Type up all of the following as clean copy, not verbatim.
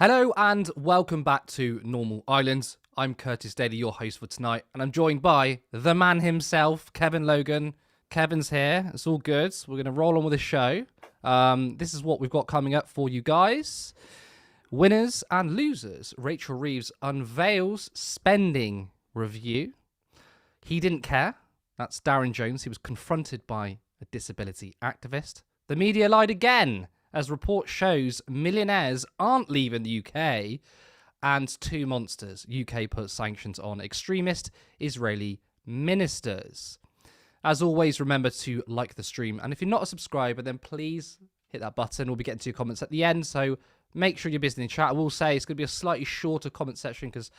Hello and welcome back to Normal Island. I'm Curtis Daly, your host for tonight, and I'm joined by the man himself, Kevin Logan. Kevin's here. It's all good. We're going to roll on with the show. This is what we've got coming up for you guys. Winners and losers. Rachel Reeves unveils spending review. He didn't care. That's Darren Jones. He was confronted by a disability activist. The media lied again, as report shows millionaires aren't leaving the UK, and two monsters. UK puts sanctions on extremist Israeli ministers. As always, remember to like the stream, and if you're not a subscriber, then please hit that button. We'll be getting to your comments at the end, so make sure you're busy in the chat. I will say it's going to be a slightly shorter comment section because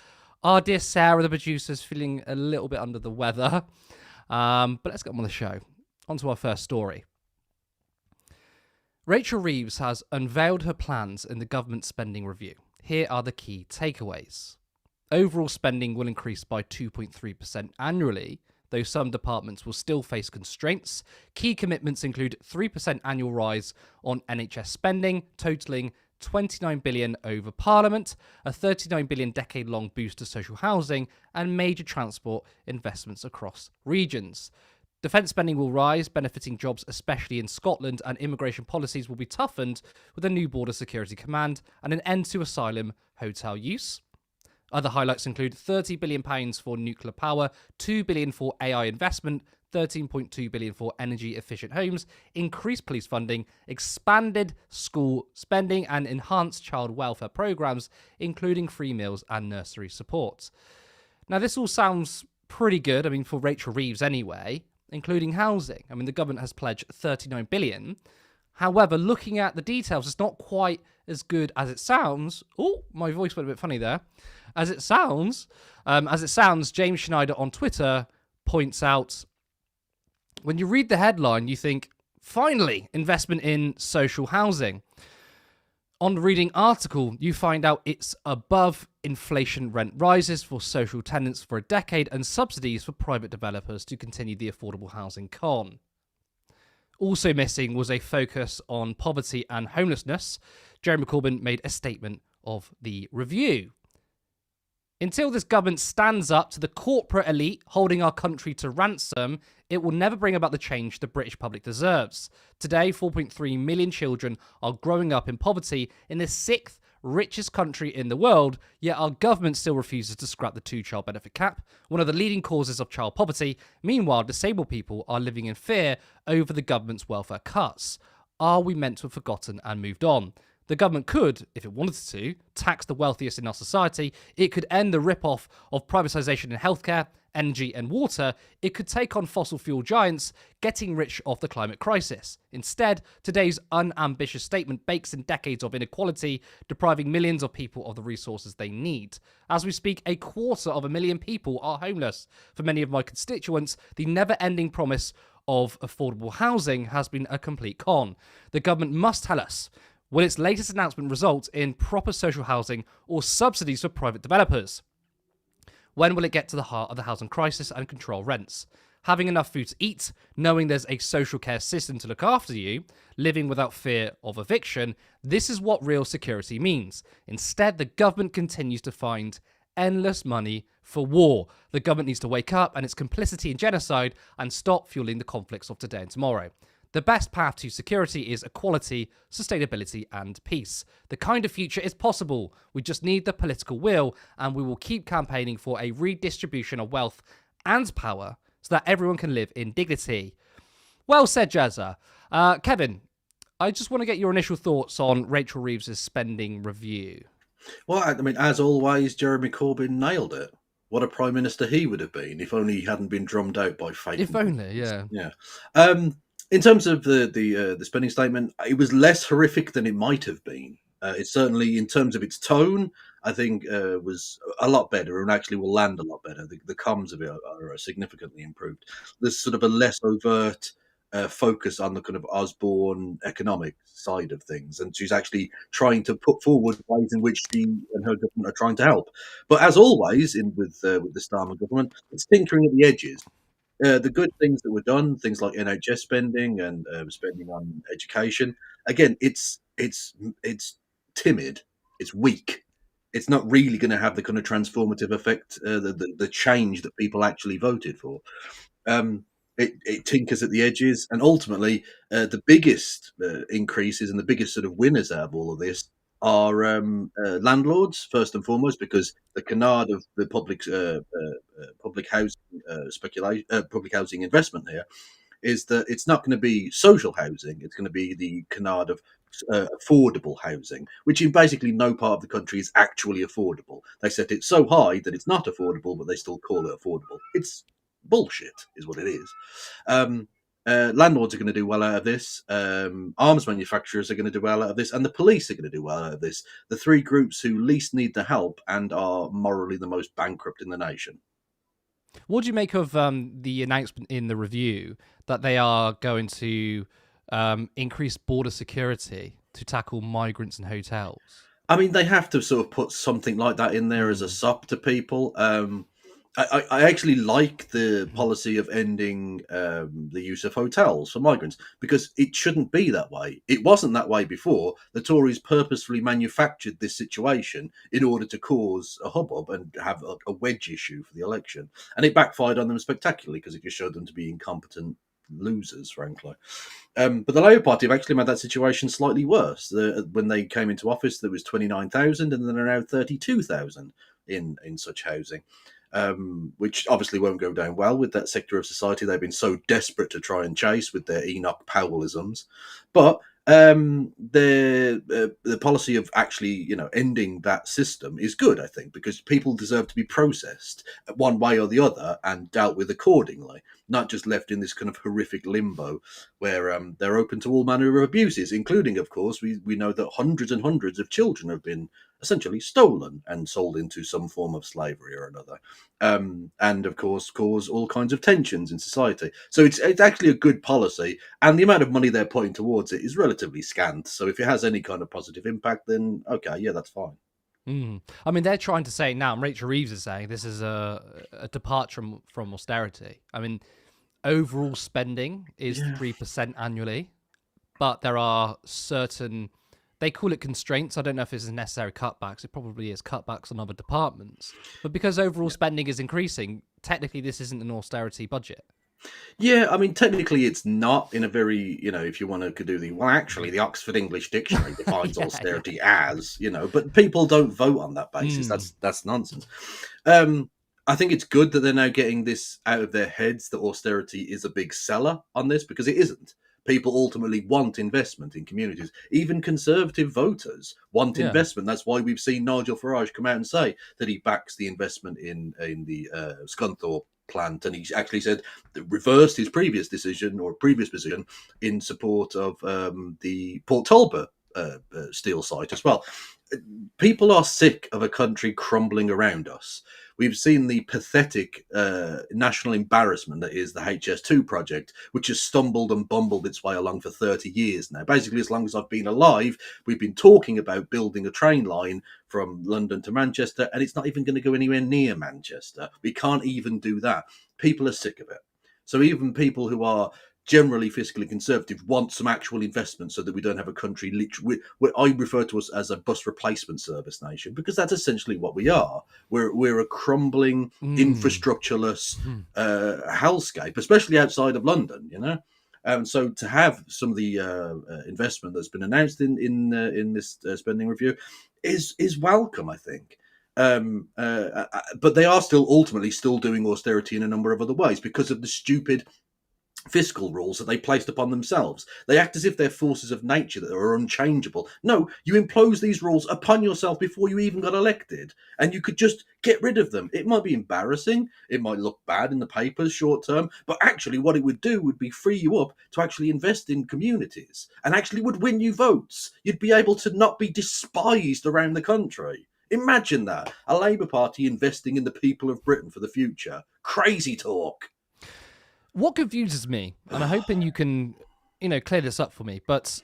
our dear Sarah, the producer, is feeling a little bit under the weather. But let's get on with the show. On to our first story. Rachel Reeves has unveiled her plans in the government spending review. Here are the key takeaways. Overall spending will increase by 2.3% annually, though some departments will still face constraints. Key commitments include 3% annual rise on NHS spending, totaling 29 billion over Parliament, a 39 billion decade-long boost to social housing, and major transport investments across regions. Defence spending will rise, benefiting jobs especially in Scotland, and immigration policies will be toughened with a new border security command and an end to asylum hotel use. Other highlights include £30 billion for nuclear power, £2 billion for AI investment, £13.2 billion for energy efficient homes, increased police funding, expanded school spending, and enhanced child welfare programmes, including free meals and nursery support. Now, this all sounds pretty good, for Rachel Reeves anyway, including housing. The government has pledged £39 billion. However, looking at the details, it's not quite as good as it sounds. Oh, my voice went a bit funny there. As it sounds, James Schneider on Twitter points out, when you read the headline, you think, finally, investment in social housing. On reading article, you find out it's above inflation rent rises for social tenants for a decade and subsidies for private developers to continue the affordable housing con. Also missing was a focus on poverty and homelessness. Jeremy McCorbin made a statement of the review. Until this government stands up to the corporate elite holding our country to ransom, it will never bring about the change the British public deserves. Today, 4.3 million children are growing up in poverty in the sixth richest country in the world, yet our government still refuses to scrap the two-child benefit cap, one of the leading causes of child poverty. Meanwhile, disabled people are living in fear over the government's welfare cuts. Are we meant to have forgotten and moved on? The government could, if it wanted to, tax the wealthiest in our society. It could end the rip-off of privatisation in healthcare, energy and water. It could take on fossil fuel giants, getting rich off the climate crisis. Instead, today's unambitious statement bakes in decades of inequality, depriving millions of people of the resources they need. As we speak, 250,000 people are homeless. For many of my constituents, the never-ending promise of affordable housing has been a complete con. The government must tell us, will its latest announcement result in proper social housing or subsidies for private developers? When will it get to the heart of the housing crisis and control rents? Having enough food to eat, knowing there's a social care system to look after you, living without fear of eviction, this is what real security means. Instead, the government continues to find endless money for war. The government needs to wake up and its complicity in genocide and stop fueling the conflicts of today and tomorrow. The best path to security is equality, sustainability, and peace. The kind of future is possible. We just need the political will, and we will keep campaigning for a redistribution of wealth and power so that everyone can live in dignity. Well said, Jazza. Kevin, I just want to get your initial thoughts on Rachel Reeves' spending review. Well, as always, Jeremy Corbyn nailed it. What a prime minister he would have been if only he hadn't been drummed out by fake. If only, yeah. Yeah. In terms of the spending statement, it was less horrific than it might have been. It certainly, in terms of its tone, I think was a lot better and actually will land a lot better. The comms of it are significantly improved. There's sort of a less overt focus on the kind of Osborne economic side of things, and she's actually trying to put forward ways in which she and her government are trying to help. But as always, with the Starmer government, it's tinkering at the edges. The good things that were done, things like NHS spending and spending on education, again, it's timid. It's weak. It's not really going to have the kind of transformative effect, the change that people actually voted for. Um, it tinkers at the edges, and ultimately, the biggest increases and the biggest sort of winners out of all of this are landlords first and foremost, because the canard of the public housing speculation, public housing investment here is that it's not going to be social housing. It's going to be the canard of affordable housing, which in basically no part of the country is actually affordable. They set it so high that it's not affordable, but they still call it affordable. It's bullshit, is what it is. Um, Landlords are going to do well out of this. Arms manufacturers are going to do well out of this, and the police are going to do well out of this. The three groups who least need the help and are morally the most bankrupt in the nation. What do you make of the announcement in the review that they are going to increase border security to tackle migrants and hotels? I mean, they have to sort of put something like that in there as a sop to people. I actually like the policy of ending the use of hotels for migrants, because it shouldn't be that way. It wasn't that way before. The Tories purposefully manufactured this situation in order to cause a hubbub and have a wedge issue for the election. And it backfired on them spectacularly, because it just showed them to be incompetent losers, frankly. But the Labour Party have actually made that situation slightly worse. When they came into office, there was 29,000, and then there are now 32,000 in such housing, which obviously won't go down well with that sector of society they've been so desperate to try and chase with their Enoch Powellisms. But the policy of actually, ending that system is good, I think, because people deserve to be processed one way or the other and dealt with accordingly, not just left in this kind of horrific limbo where they're open to all manner of abuses, including, of course, we know that hundreds and hundreds of children have been essentially stolen and sold into some form of slavery or another, and of course cause all kinds of tensions in society. So it's actually a good policy, and the amount of money they're putting towards it is relatively scant. So if it has any kind of positive impact, then okay, yeah, that's fine. I mean, they're trying to say now, and Rachel Reeves is saying this is a departure from austerity. I mean, overall spending is 3% annually, but there are certain, they call it constraints. I don't know if it's necessary cutbacks. It probably is cutbacks on other departments. But because overall spending is increasing, technically this isn't an austerity budget. Yeah, I mean, technically it's not, in a very, if you want to do actually, the Oxford English Dictionary defines austerity as, but people don't vote on that basis. That's nonsense. I think it's good that they're now getting this out of their heads that austerity is a big seller on this, because it isn't. People ultimately want investment in communities. Even conservative voters want investment. That's why we've seen Nigel Farage come out and say that he backs the investment in the Scunthorpe plant, and he actually said reversed his previous decision or previous position in support of the Port Talbot steel site as well. People are sick of a country crumbling around us. We've seen the pathetic national embarrassment that is the HS2 project, which has stumbled and bumbled its way along for 30 years now. Basically, as long as I've been alive, we've been talking about building a train line from London to Manchester, and it's not even going to go anywhere near Manchester. We can't even do that. People are sick of it. So even people who are generally fiscally conservative want some actual investment, so that we don't have a country I refer to us as a bus replacement service nation, because that's essentially what we are. We're a crumbling, infrastructureless hellscape, especially outside of London, so to have some of the investment that's been announced in this spending review is welcome, I think. But they are still ultimately doing austerity in a number of other ways because of the stupid fiscal rules that they placed upon themselves. They act as if they're forces of nature that are unchangeable. No, you impose these rules upon yourself before you even got elected, and you could just get rid of them. It might be embarrassing, it might look bad in the papers short term, but actually what it would do would be free you up to actually invest in communities, and actually would win you votes. You'd be able to not be despised around the country. Imagine that, a Labour Party investing in the people of Britain for the future. Crazy talk. What confuses me, and I'm hoping you can, clear this up for me, but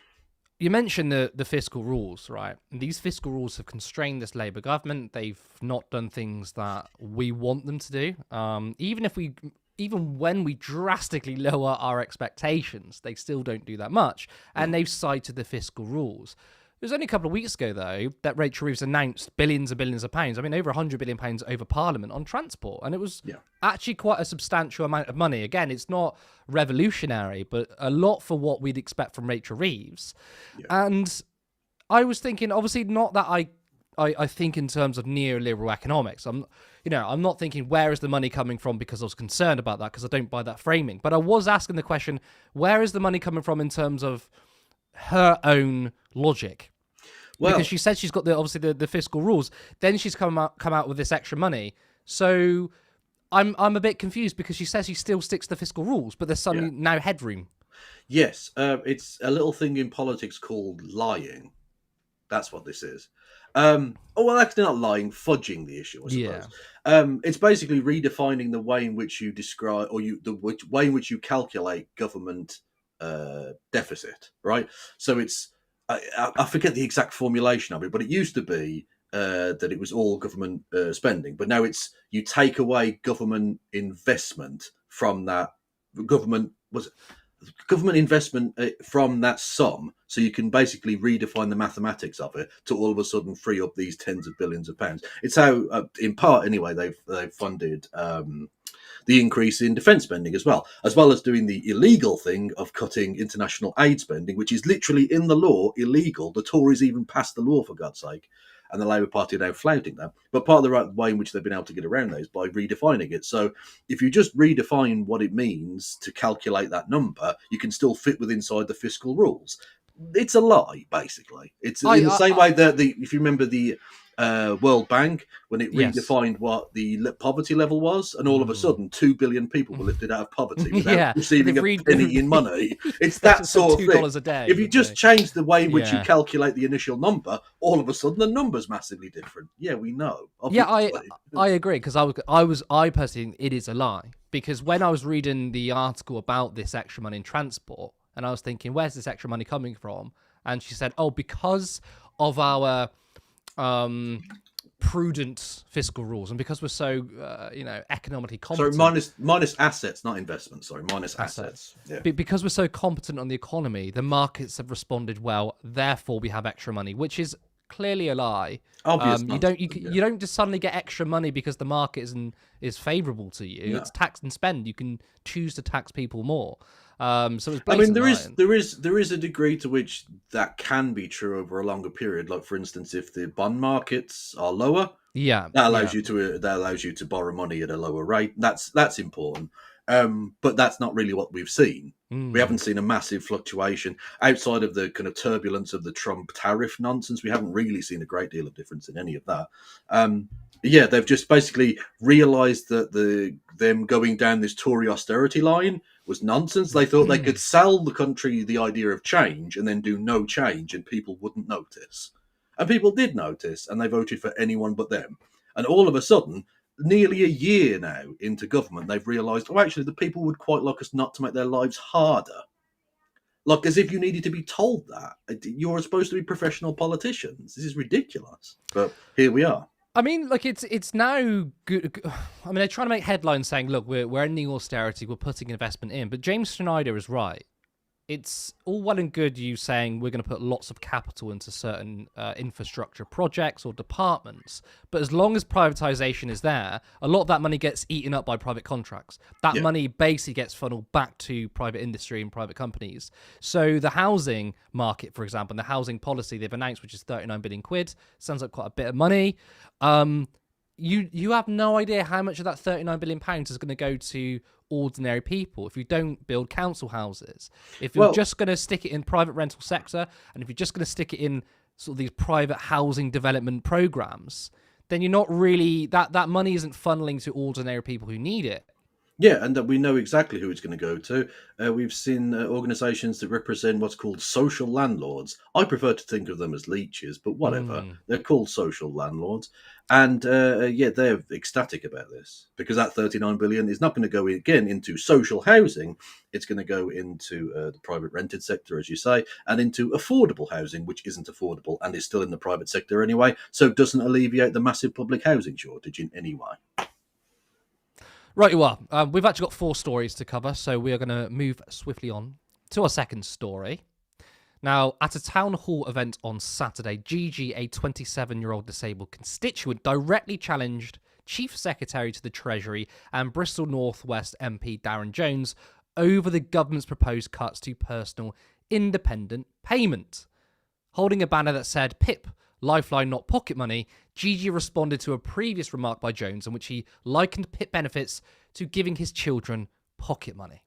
you mentioned the fiscal rules, right? And these fiscal rules have constrained this Labour government. They've not done things that we want them to do. Even when we drastically lower our expectations, they still don't do that much. And they've cited the fiscal rules. It was only a couple of weeks ago, though, that Rachel Reeves announced billions and billions of pounds. I mean, over £100 billion over Parliament on transport. And it was actually quite a substantial amount of money. Again, it's not revolutionary, but a lot for what we'd expect from Rachel Reeves. Yeah. And I was thinking, obviously, not that I think in terms of neoliberal economics. I'm not thinking where is the money coming from because I was concerned about that because I don't buy that framing. But I was asking the question, where is the money coming from in terms of her own logic? Well, because she said she's got the fiscal rules. Then she's come out with this extra money. So I'm a bit confused because she says she still sticks to the fiscal rules, but there's suddenly now headroom. Yes, it's a little thing in politics called lying. That's what this is. Actually not lying, fudging the issue, I suppose. Yeah. It's basically redefining the way in which you describe, or the way in which you calculate government deficit, right? So it's, I forget the exact formulation of it, but it used to be that it was all government spending, but now it's you take away government investment from that government investment from that sum, so you can basically redefine the mathematics of it to all of a sudden free up these tens of billions of pounds. It's how, in part anyway, they've funded the increase in defence spending as well as doing the illegal thing of cutting international aid spending, which is literally in the law illegal. The Tories even passed the law, for God's sake, and the Labour Party are now flouting that. But part of the right way in which they've been able to get around that is by redefining it. So if you just redefine what it means to calculate that number, you can still fit inside the fiscal rules. It's a lie, basically. It's in the same way that if you remember the World Bank, when it redefined what the poverty level was, and all of a sudden 2 billion people were lifted out of poverty without receiving a penny in money. It's that sort of thing. $2 a day. If you just change the way in which you calculate the initial number, all of a sudden the number's massively different. Yeah, we know. Obviously. Yeah, I agree, because I personally think it is a lie, because when I was reading the article about this extra money in transport, and I was thinking, where's this extra money coming from? And she said, because of our prudent fiscal rules, and because we're so economically competent. Sorry, minus assets, not investments. Sorry, minus assets. Yeah. Because we're so competent on the economy, the markets have responded well. Therefore, we have extra money, which is clearly a lie. You don't just suddenly get extra money because the market is favourable to you. No. It's tax and spend. You can choose to tax people more. So it's there is a degree to which that can be true over a longer period. Like, for instance, if the bond markets are lower, that allows you to borrow money at a lower rate. That's important. But that's not really what we've seen. We haven't seen a massive fluctuation outside of the kind of turbulence of the Trump tariff nonsense. We haven't really seen a great deal of difference in any of that. They've just basically realised that them going down this Tory austerity line was nonsense. They thought they could sell the country the idea of change and then do no change and people wouldn't notice. And people did notice, and they voted for anyone but them. And all of a sudden, nearly a year now into government, they've realised, actually, the people would quite like us not to make their lives harder. Like, as if you needed to be told that. You're supposed to be professional politicians. This is ridiculous. But here we are. I mean, like, it's now good. I mean, they're trying to make headlines saying, look, we're ending austerity, we're putting investment in. But James Schneider is right. It's all well and good you saying we're going to put lots of capital into certain infrastructure projects or departments. But as long as privatization is there, a lot of that money gets eaten up by private contracts. That money basically gets funneled back to private industry and private companies. So the housing market, for example, and the housing policy they've announced, which is 39 billion quid, sounds like quite a bit of money. You have no idea how much of that 39 billion pounds is going to go to ordinary people if you don't build council houses. If you're just going to stick it in private rental sector, and if you're just going to stick it in sort of these private housing development programs, then you're not really that money isn't funneling to ordinary people who need it. Yeah, and that we know exactly who it's going to go to. We've seen organisations that represent what's called social landlords. I prefer to think of them as leeches, but whatever. They're called social landlords. And they're ecstatic about this, because that 39 billion is not going to go again into social housing. It's going to go into the private rented sector, as you say, and into affordable housing, which isn't affordable and is still in the private sector anyway. So it doesn't alleviate the massive public housing shortage in any way. Right, you are. We've actually got 4 stories to cover, so we are going to move swiftly on to our second story. Now, at a town hall event on Saturday, Gigi, a 27-year-old disabled constituent, directly challenged Chief Secretary to the Treasury and Bristol North West MP Darren Jones over the government's proposed cuts to personal independent payment. Holding a banner that said, "PIP, Lifeline, not pocket money," Gigi responded to a previous remark by Jones in which he likened PIP benefits to giving his children pocket money.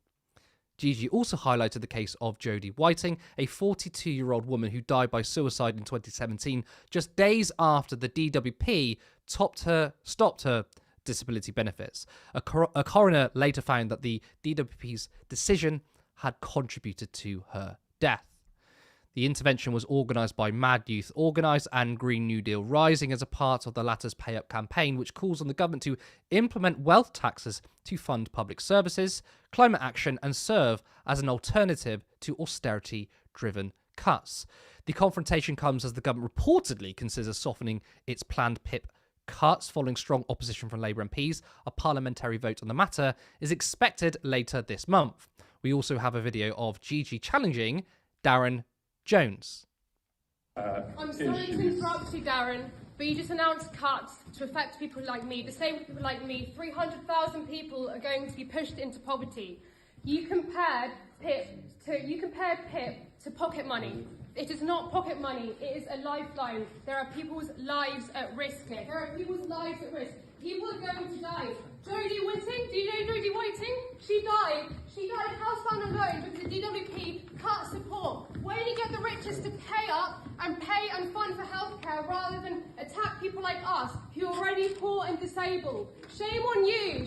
Gigi also highlighted the case of Jodie Whiting, a 42-year-old woman who died by suicide in 2017, just days after the DWP stopped her disability benefits. A coroner later found that the DWP's decision had contributed to her death. The intervention was organised by Mad Youth Organise and Green New Deal Rising as a part of the latter's Pay Up campaign, which calls on the government to implement wealth taxes to fund public services, climate action, and serve as an alternative to austerity-driven cuts. The confrontation comes as the government reportedly considers softening its planned PIP cuts following strong opposition from Labour MPs. A parliamentary vote on the matter is expected later this month. We also have a video of Gigi challenging Darren Jones. I'm sorry to interrupt you, Darren, but you just announced cuts to affect people like me, disabled people like me. 300,000 people are going to be pushed into poverty. You compared PIP to pocket money. It is not pocket money, it is a lifeline. There are people's lives at risk here. There are people's lives at risk. People are going to die. Jodie Whiting, do you know Jodie Whiting? She died housebound alone because the DWP cut support. Why don't you get the richest to pay up and pay and fund for healthcare rather than attack people like us who are already poor and disabled? Shame on you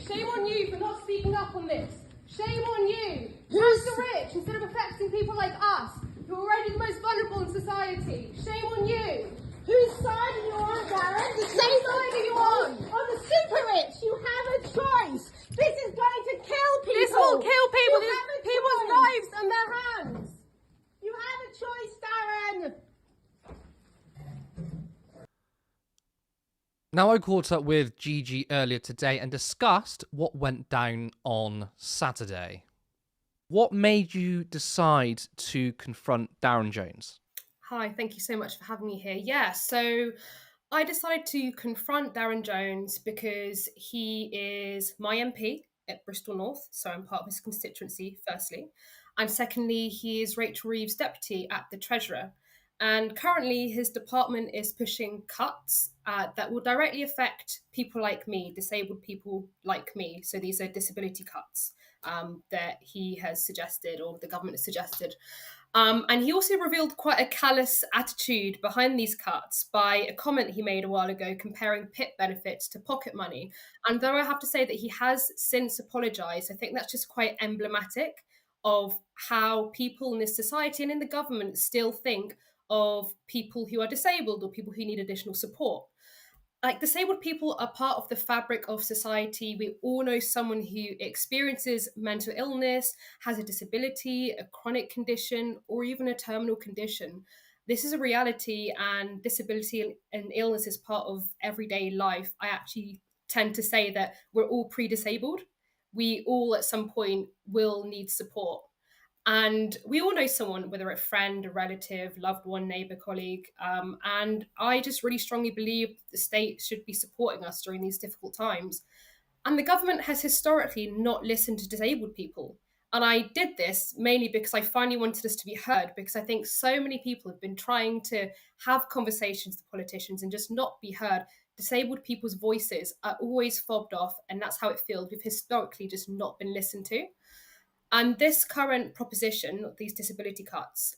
for not speaking up on this. Shame on you. Tax the rich instead of affecting people like us who are already the most vulnerable in society. Shame on you. Whose side are you on, Darren? The same side are you on? On the super rich. You have a choice. This is going to kill people. This will kill people. You have People's choice. lives in their hands. You have a choice, Darren. Now, I caught up with Gigi earlier today and discussed what went down on Saturday. What made you decide to confront Darren Jones? Hi, thank you so much for having me here. Yeah, so I decided to confront Darren Jones because he is my MP at Bristol North, so I'm part of his constituency, firstly. And secondly, he is Rachel Reeves' deputy at the Treasurer. And currently, his department is pushing cuts that will directly affect people like me, disabled people like me. So these are disability cuts that he has suggested, or the government has suggested. And he also revealed quite a callous attitude behind these cuts by a comment he made a while ago comparing PIP benefits to pocket money. And though I have to say that he has since apologised, I think that's just quite emblematic of how people in this society and in the government still think of people who are disabled or people who need additional support. Like, disabled people are part of the fabric of society. We all know someone who experiences mental illness, has a disability, a chronic condition, or even a terminal condition. This is a reality, and disability and illness is part of everyday life. I actually tend to say that we're all pre-disabled. We all at some point will need support. And we all know someone, whether a friend, a relative, loved one, neighbour, colleague. And I just really strongly believe the state should be supporting us during these difficult times. And the government has historically not listened to disabled people. And I did this mainly because I finally wanted us to be heard, because I think so many people have been trying to have conversations with politicians and just not be heard. Disabled people's voices are always fobbed off, and that's how it feels. We've historically just not been listened to. And this current proposition, these disability cuts,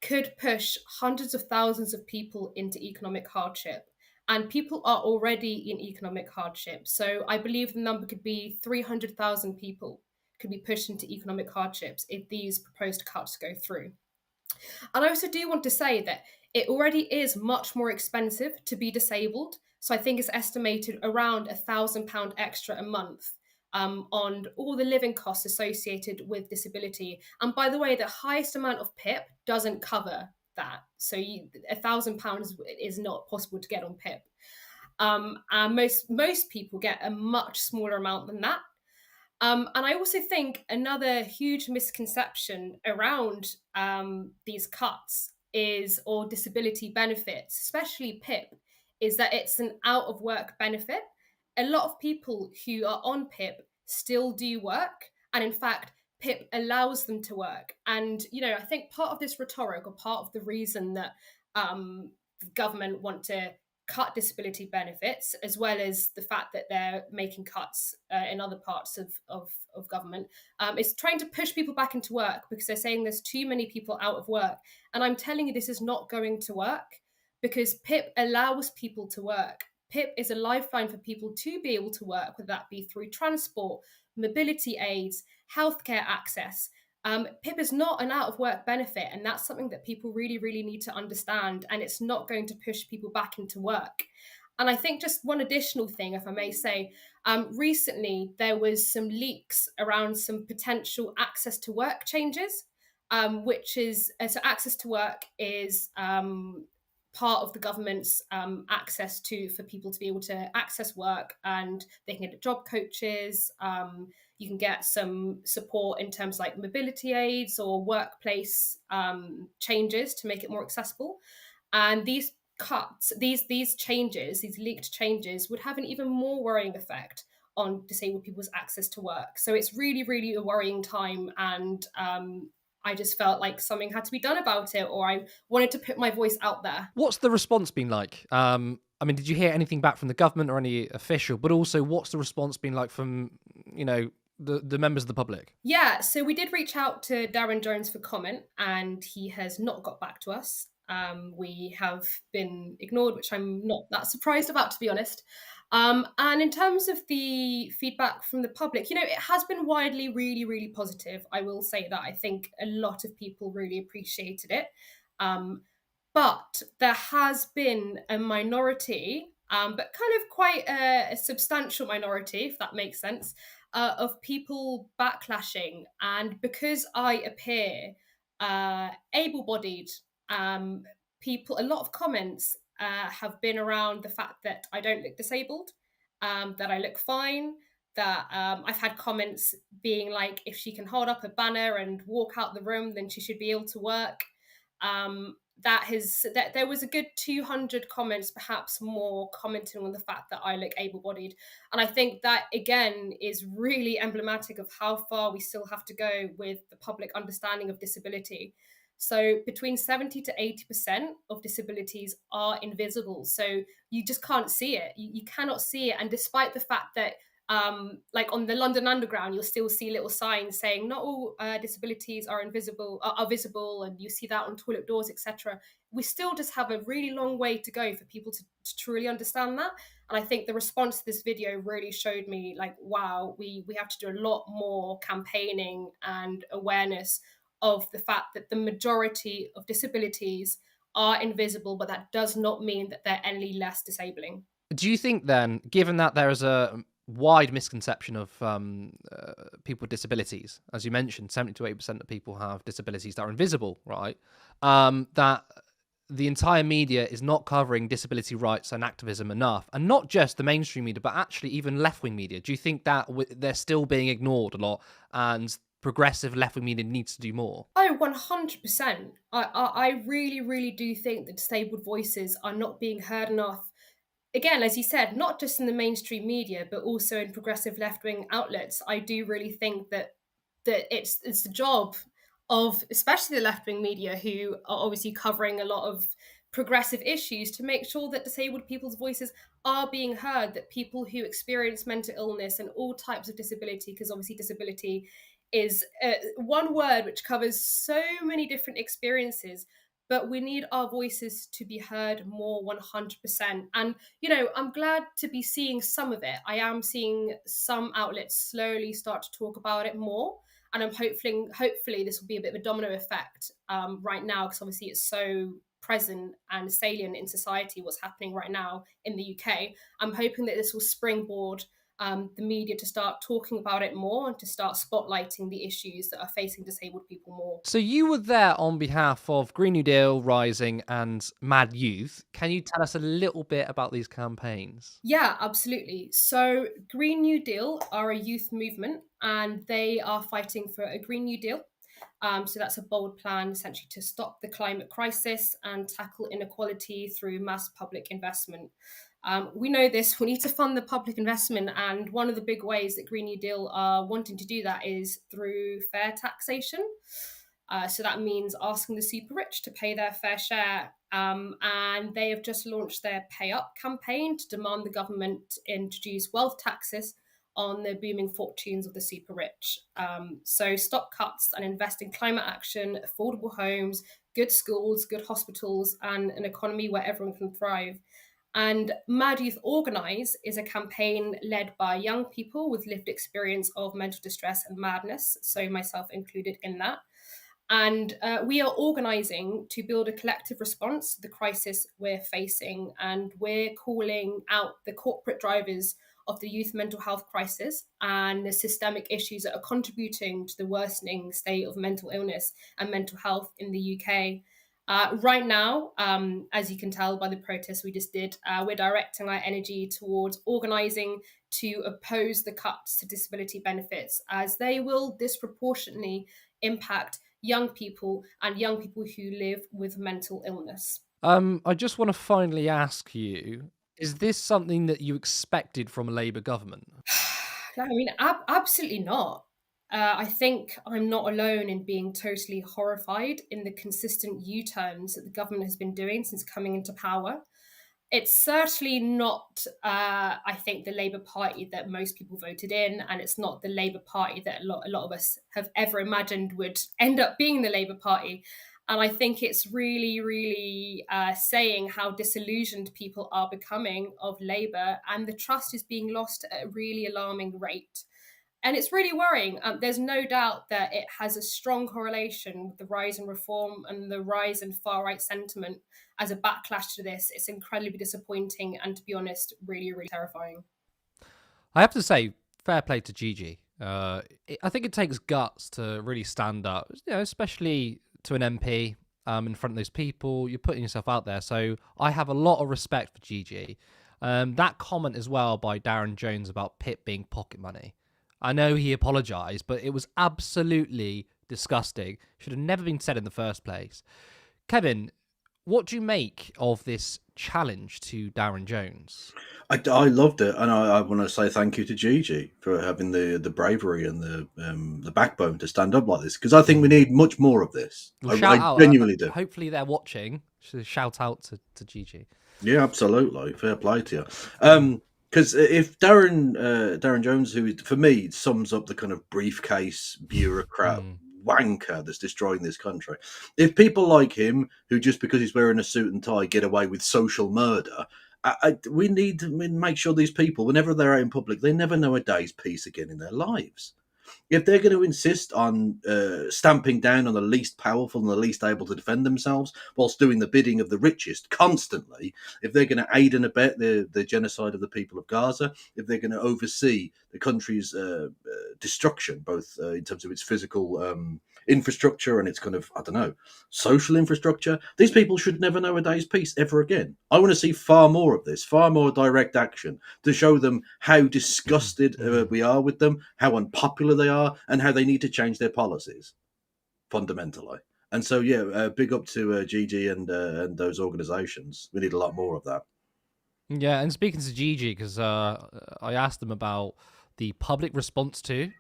could push hundreds of thousands of people into economic hardship. And people are already in economic hardship. So I believe the number could be 300,000 people could be pushed into economic hardships if these proposed cuts go through. And I also do want to say that it already is much more expensive to be disabled. So I think it's estimated around £1,000 extra a month on all the living costs associated with disability. And by the way, the highest amount of PIP doesn't cover that. So £1,000 is not possible to get on PIP. And most people get a much smaller amount than that. And I also think another huge misconception around these cuts or disability benefits, especially PIP, is that it's an out of work benefit. A lot of people who are on PIP still do work. And in fact, PIP allows them to work. And, I think part of this rhetoric, or part of the reason that the government want to cut disability benefits, as well as the fact that they're making cuts in other parts of government, is trying to push people back into work, because they're saying there's too many people out of work. And I'm telling you, this is not going to work, because PIP allows people to work. PIP is a lifeline for people to be able to work, whether that be through transport, mobility aids, healthcare access. PIP is not an out of work benefit, and that's something that people really, really need to understand. And it's not going to push people back into work. And I think just one additional thing, if I may say, recently there was some leaks around some potential access to work changes, which is so access to work is part of the government's access for people to be able to access work, and they can get job coaches. You can get some support in terms like mobility aids or workplace changes to make it more accessible. And these cuts, these changes, these leaked changes, would have an even more worrying effect on disabled people's access to work. So it's really, really a worrying time, and I just felt like something had to be done about it, or I wanted to put my voice out there. What's the response been like? I mean, did you hear anything back from the government or any official? But also, what's the response been like from, the members of the public? Yeah, so we did reach out to Darren Jones for comment, and he has not got back to us. We have been ignored, which I'm not that surprised about, to be honest. And in terms of the feedback from the public, it has been widely really, really positive. I will say that I think a lot of people really appreciated it. But there has been a minority, but kind of quite a substantial minority, if that makes sense, of people backlashing. And because I appear able-bodied, a lot of comments have been around the fact that I don't look disabled, that I look fine, that I've had comments being like, if she can hold up a banner and walk out the room, then she should be able to work. That there was a good 200 comments, perhaps more, commenting on the fact that I look able-bodied. And I think that, again, is really emblematic of how far we still have to go with the public understanding of disability. So between 70 to 80% of disabilities are invisible. So you just can't see it. You cannot see it. And despite the fact that like on the London Underground, you'll still see little signs saying not all disabilities are visible, and you see that on toilet doors, etc. We still just have a really long way to go for people to truly understand that. And I think the response to this video really showed me, like, wow, we have to do a lot more campaigning and awareness of the fact that the majority of disabilities are invisible, but that does not mean that they're any less disabling. Do you think then, given that there is a wide misconception of people with disabilities, as you mentioned, 70 to 80% of people have disabilities that are invisible, right? That the entire media is not covering disability rights and activism enough, and not just the mainstream media, but actually even left-wing media. Do you think that they're still being ignored a lot, and progressive left-wing media needs to do more? Oh, 100%. I really, really do think that disabled voices are not being heard enough. Again, as you said, not just in the mainstream media, but also in progressive left-wing outlets. I do really think that it's the job of especially the left-wing media, who are obviously covering a lot of progressive issues, to make sure that disabled people's voices are being heard, that people who experience mental illness and all types of disability, because obviously disability is one word which covers so many different experiences, but we need our voices to be heard more, 100%. And I'm glad to be seeing some of it. I am seeing some outlets slowly start to talk about it more, and I'm hopefully this will be a bit of a domino effect right now, because obviously it's so present and salient in society what's happening right now in the UK. I'm hoping that this will springboard the media to start talking about it more and to start spotlighting the issues that are facing disabled people more. So you were there on behalf of Green New Deal, Rising, and Mad Youth. Can you tell us a little bit about these campaigns? Yeah, absolutely. So, Green New Deal are a youth movement and they are fighting for a Green New Deal. So, that's a bold plan essentially to stop the climate crisis and tackle inequality through mass public investment. We know this, we need to fund the public investment. And one of the big ways that Green New Deal are wanting to do that is through fair taxation. So that means asking the super rich to pay their fair share. And they have just launched their Pay Up campaign to demand the government introduce wealth taxes on the booming fortunes of the super rich. So stop cuts and invest in climate action, affordable homes, good schools, good hospitals, and an economy where everyone can thrive. And Mad Youth Organise is a campaign led by young people with lived experience of mental distress and madness, so myself included in that. And we are organising to build a collective response to the crisis we're facing. And we're calling out the corporate drivers of the youth mental health crisis and the systemic issues that are contributing to the worsening state of mental illness and mental health in the UK. Right now, as you can tell by the protests we just did, we're directing our energy towards organising to oppose the cuts to disability benefits, as they will disproportionately impact young people and young people who live with mental illness. I just want to finally ask you, is this something that you expected from a Labour government? No, I mean, absolutely not. I think I'm not alone in being totally horrified in the consistent U-turns that the government has been doing since coming into power. It's certainly not, I think, the Labour Party that most people voted in, and it's not the Labour Party that a lot of us have ever imagined would end up being the Labour Party. And I think it's really, really saying how disillusioned people are becoming of Labour, and the trust is being lost at a really alarming rate. And it's really worrying. There's no doubt that it has a strong correlation with the rise in reform and the rise in far right sentiment as a backlash to this. It's incredibly disappointing and, to be honest, really, really terrifying. I have to say, fair play to Gigi. I think it takes guts to really stand up, especially to an MP in front of those people. You're putting yourself out there. So I have a lot of respect for Gigi. That comment as well by Darren Jones about Pip being pocket money. I know he apologised, but it was absolutely disgusting. Should have never been said in the first place. Kevin, what do you make of this challenge to Darren Jones? I loved it, and I want to say thank you to Gigi for having the bravery and the backbone to stand up like this, because I think we need much more of this. Well, I genuinely do. Hopefully they're watching. So shout out to Gigi. Yeah, absolutely. Fair play to you. Because if Darren Jones, who for me sums up the kind of briefcase bureaucrat wanker that's destroying this country, if people like him, who just because he's wearing a suit and tie get away with social murder, we need to make sure these people, whenever they're out in public, they never know a day's peace again in their lives. If they're going to insist on stamping down on the least powerful and the least able to defend themselves whilst doing the bidding of the richest constantly, if they're going to aid and abet the genocide of the people of Gaza, if they're going to oversee the country's destruction, both in terms of its physical infrastructure and its kind of, social infrastructure, these people should never know a day's peace ever again. I want to see far more of this, far more direct action to show them how disgusted we are with them, how unpopular they are, and how they need to change their policies fundamentally. And so, big up to Gigi and those organisations. We need a lot more of that. Yeah, and speaking to Gigi, because I asked them about the public response to.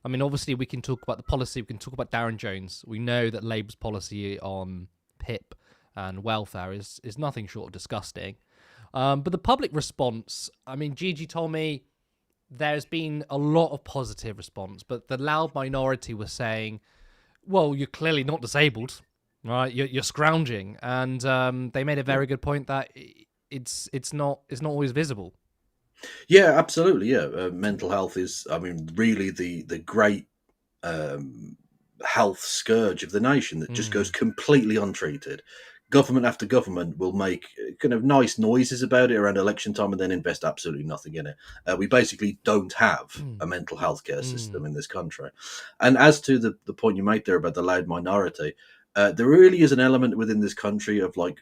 I mean, obviously, we can talk about the policy. We can talk about Darren Jones. We know that Labour's policy on PIP and welfare is nothing short of disgusting. But the public response, I mean, Gigi told me there's been a lot of positive response, but the loud minority was saying, well, you're clearly not disabled, right? You're scrounging. And they made a very good point that it's not always visible. Yeah, absolutely. Yeah, mental health is, really the great health scourge of the nation that just goes completely untreated, government after government will make kind of nice noises about it around election time and then invest absolutely nothing in it. We basically don't have a mental health care system in this country. And as to the point you made there about the loud minority, there really is an element within this country of like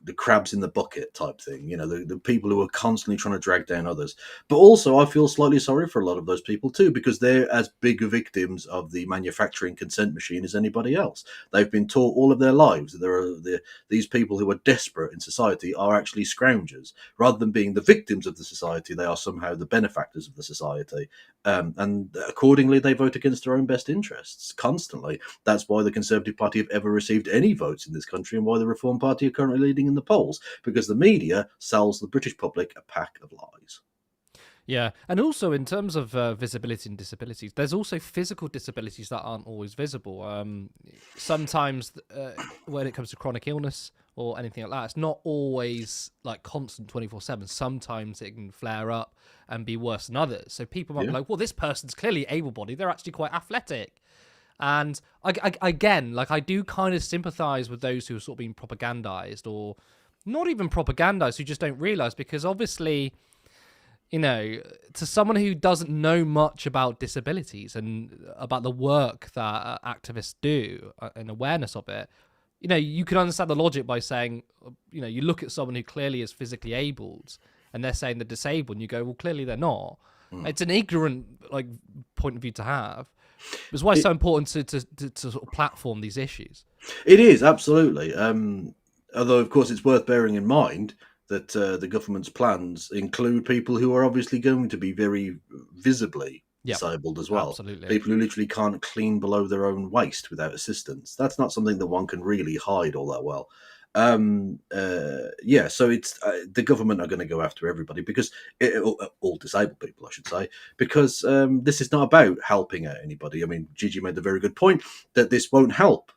the crabs in the bucket type thing, the people who are constantly trying to drag down others. But also I feel slightly sorry for a lot of those people too, because they're as big victims of the manufacturing consent machine as anybody else. They've been taught all of their lives that these people who are desperate in society are actually scroungers. Rather than being the victims of the society, they are somehow the benefactors of the society. And accordingly, they vote against their own best interests constantly. That's why the Conservative Party have ever received any votes in this country, and why the Reform Party are currently leading in the polls, because the media sells the British public a pack of lies. Yeah, and also in terms of visibility and disabilities, there's also physical disabilities that aren't always visible. Sometimes when it comes to chronic illness or anything like that, it's not always like constant 24/7. Sometimes it can flare up and be worse than others. So people might be like, well, this person's clearly able-bodied. They're actually quite athletic. And again, like I do kind of sympathize with those who are sort of being propagandized, or not even propagandized, who just don't realize, because obviously, to someone who doesn't know much about disabilities and about the work that activists do and awareness of it, you can understand the logic by saying, you look at someone who clearly is physically abled and they're saying they're disabled, and you go, well, clearly they're not. It's an ignorant point of view to have. It's why it's so important to sort of platform these issues. It is, absolutely. Although, of course, it's worth bearing in mind that the government's plans include people who are obviously going to be very visibly disabled as well. Absolutely. People who literally can't clean below their own waist without assistance. That's not something that one can really hide all that well. So it's the government are going to go after everybody, because all disabled people, I should say, because this is not about helping out anybody. I mean, Gigi made the very good point that this won't help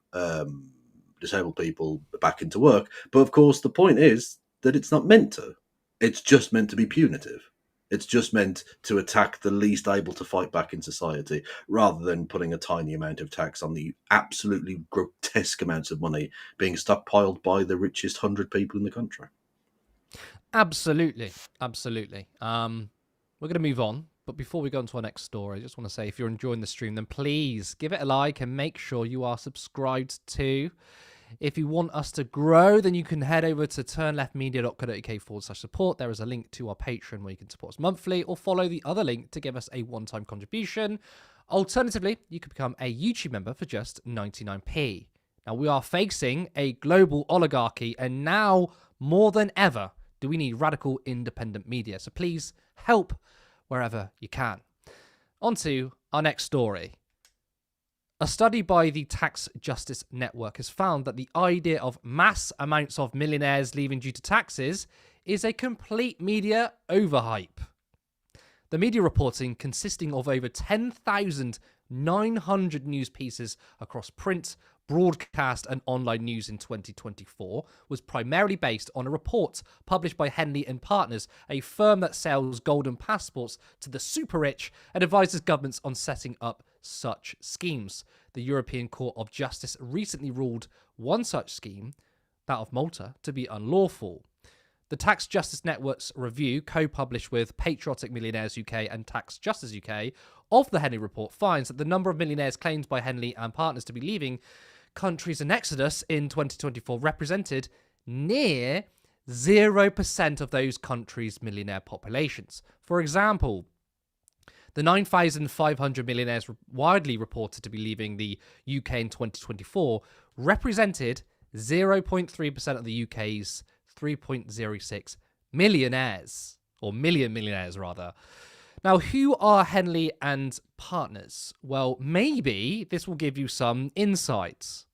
disabled people back into work. But of course, the point is that it's not meant to. It's just meant to be punitive. It's just meant to attack the least able to fight back in society, rather than putting a tiny amount of tax on the absolutely grotesque amounts of money being stockpiled by the richest 100 people in the country. Absolutely. We're going to move on. But before we go on to our next story, I just want to say, if you're enjoying the stream, then please give it a like and make sure you are subscribed too. If you want us to grow, then you can head over to turnleftmedia.co.uk/support. There is a link to our Patreon where you can support us monthly, or follow the other link to give us a one-time contribution. Alternatively, you could become a YouTube member for just 99p. Now, we are facing a global oligarchy, and now more than ever do we need radical independent media. So please help wherever you can. On to our next story. A study by the Tax Justice Network has found that the idea of mass amounts of millionaires leaving due to taxes is a complete media overhype. The media reporting, consisting of over 10,900 news pieces across print, broadcast and online news in 2024, was primarily based on a report published by Henley & Partners, a firm that sells golden passports to the super rich and advises governments on setting up such schemes. The European Court of Justice recently ruled one such scheme, that of Malta, to be unlawful. The Tax Justice Network's review, co-published with Patriotic Millionaires UK and Tax Justice UK, of the Henley report finds that the number of millionaires claimed by Henley & Partners to be leaving countries in exodus in 2024 represented near 0% of those countries' millionaire populations. For example, the 9,500 millionaires widely reported to be leaving the UK in 2024 represented 0.3% of the UK's 3.06 millionaires, or million millionaires rather. Now, who are Henley and Partners? Well, maybe this will give you some insights.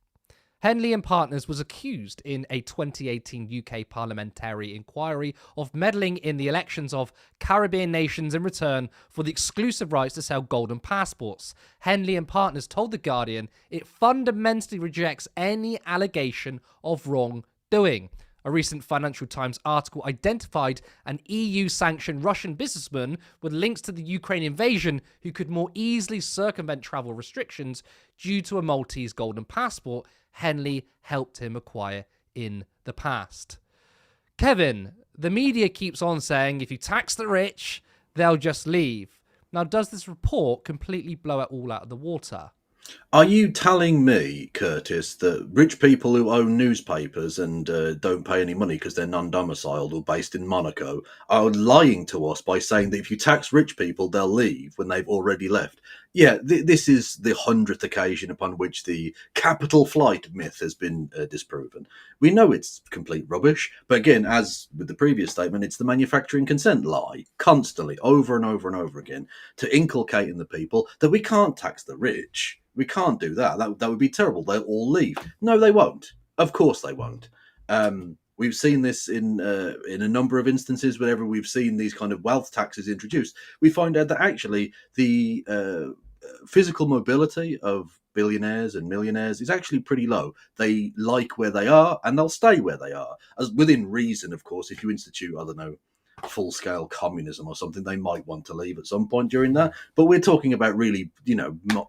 Henley and Partners was accused in a 2018 UK parliamentary inquiry of meddling in the elections of Caribbean nations in return for the exclusive rights to sell golden passports. Henley and Partners told The Guardian it fundamentally rejects any allegation of wrongdoing. A recent Financial Times article identified an EU-sanctioned Russian businessman with links to the Ukraine invasion who could more easily circumvent travel restrictions due to a Maltese golden passport Henley helped him acquire in the past. Kevin, the media keeps on saying if you tax the rich, they'll just leave. Now, does this report completely blow it all out of the water? Are you telling me, Curtis, that rich people who own newspapers and don't pay any money because they're non-domiciled or based in Monaco are lying to us by saying that if you tax rich people, they'll leave when they've already left? Yeah, this is the 100th occasion upon which the capital flight myth has been disproven. We know it's complete rubbish, but again, as with the previous statement, it's the manufacturing consent lie, constantly, over and over and over again, to inculcate in the people that we can't tax the rich. We can't do that. That would be terrible. They'll all leave. No, they won't. Of course they won't. We've seen this in a number of instances. Whenever we've seen these kind of wealth taxes introduced, we find out that actually the physical mobility of billionaires and millionaires is actually pretty low. They like where they are and they'll stay where they are, as within reason, of course. If you institute, I don't know, full-scale communism or something, they might want to leave at some point during that. But we're talking about really,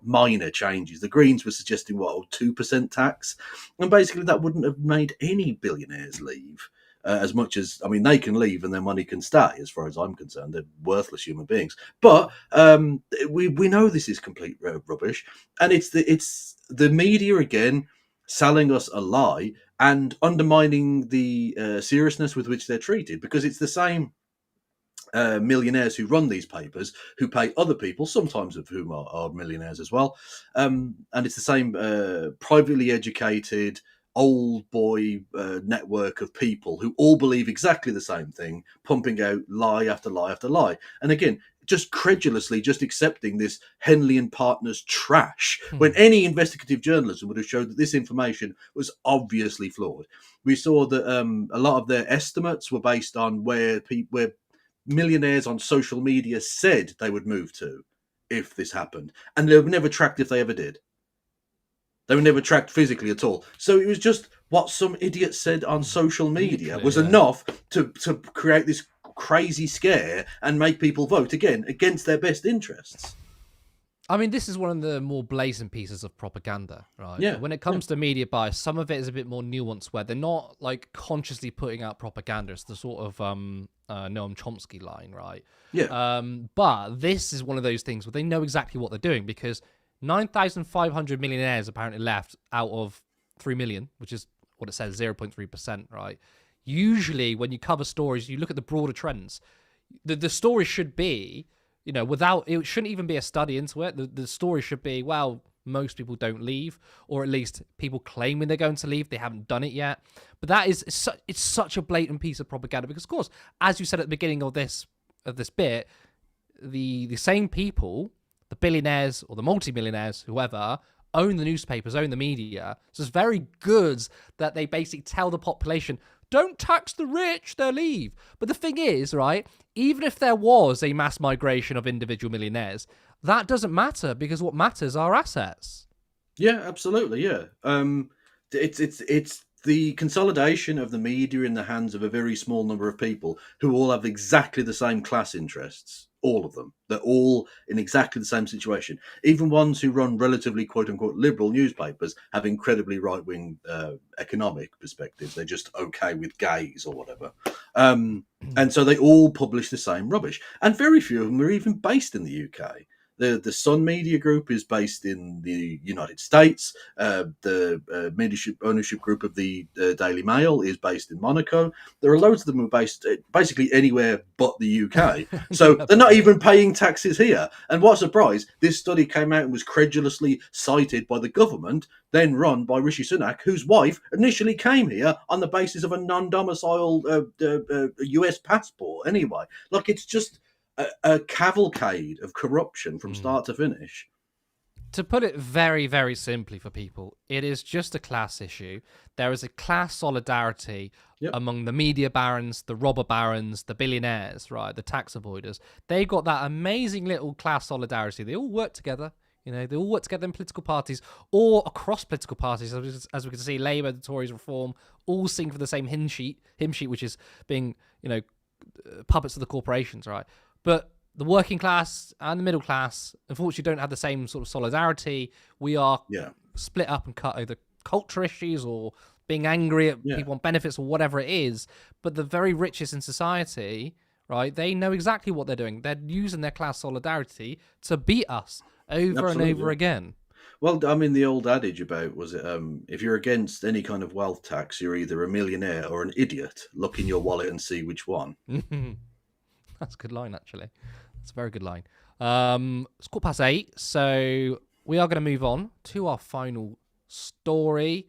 minor changes. The Greens were suggesting 2% tax, and basically that wouldn't have made any billionaires leave. As much as, I mean, they can leave and their money can stay, as far as I'm concerned. They're worthless human beings. But we know this is complete rubbish, and it's the media again selling us a lie and undermining the seriousness with which they're treated, because it's the same millionaires who run these papers who pay other people, sometimes of whom are millionaires as well, and it's the same privately educated old boy network of people who all believe exactly the same thing, pumping out lie after lie after lie, and again just credulously just accepting this Henley and Partners trash when any investigative journalism would have showed that this information was obviously flawed. We saw that a lot of their estimates were based on where millionaires on social media said they would move to if this happened, and they were never tracked if they ever did. They were never tracked physically at all. So it was just what some idiot said on social media was enough to create this crazy scare and make people vote again against their best interests. I mean, this is one of the more blazing pieces of propaganda, right? Yeah. When it comes to media bias, some of it is a bit more nuanced, where they're not like consciously putting out propaganda. It's the sort of Noam Chomsky line, right? Yeah. But this is one of those things where they know exactly what they're doing, because 9,500 millionaires apparently left out of 3 million, which is what it says, 0.3%, right? Usually when you cover stories, you look at the broader trends. The story should be, it shouldn't even be a study into it. The story should be, well, most people don't leave, or at least people claiming they're going to leave, they haven't done it yet. But that is, it's such a blatant piece of propaganda, because of course, as you said at the beginning of this bit, the same people, the billionaires or the multimillionaires, whoever, own the newspapers, own the media. So it's very good that they basically tell the population, don't tax the rich, they'll leave. But the thing is, right, even if there was a mass migration of individual millionaires, that doesn't matter, because what matters are assets. Yeah, absolutely, yeah. It's the consolidation of the media in the hands of a very small number of people who all have exactly the same class interests. All of them. They're all in exactly the same situation. Even ones who run relatively quote-unquote liberal newspapers have incredibly right-wing economic perspectives. They're just okay with gays or whatever. And so they all publish the same rubbish. And very few of them are even based in the UK. The Sun Media Group is based in the United States. The ownership group of the Daily Mail is based in Monaco. There are loads of them who are based basically anywhere but the UK. So they're not even paying taxes here. And what a surprise, this study came out and was credulously cited by the government, then run by Rishi Sunak, whose wife initially came here on the basis of a non-domiciled US passport anyway. Like, it's just a cavalcade of corruption from start to finish. To put it very, very simply for people, it is just a class issue. There is a class solidarity among the media barons, the robber barons, the billionaires, right? The tax avoiders. They've got that amazing little class solidarity. They all work together. You know, they all work together in political parties or across political parties, as we can see, Labour, the Tories, Reform, all sing for the same hymn sheet, which is being, you know, puppets of the corporations, right? But the working class and the middle class, unfortunately, don't have the same sort of solidarity. We are split up and cut over culture issues or being angry at people on benefits or whatever it is. But the very richest in society, right, they know exactly what they're doing. They're using their class solidarity to beat us over and over again. Well, I mean, the old adage about, was it, if you're against any kind of wealth tax, you're either a millionaire or an idiot. Look in your wallet and see which one. That's a good line, actually. That's a very good line. It's 8:15, so we are going to move on to our final story.